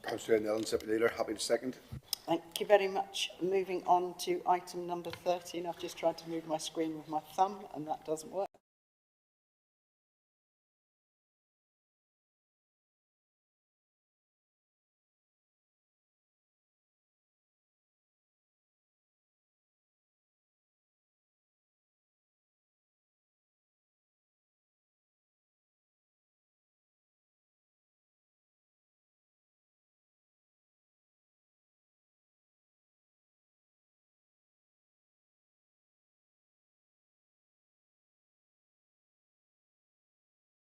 Councillor Nellens, Deputy Leader, happy to second. Thank you very much. Moving on to item number 13. I've just tried to move my screen with my thumb and that doesn't work.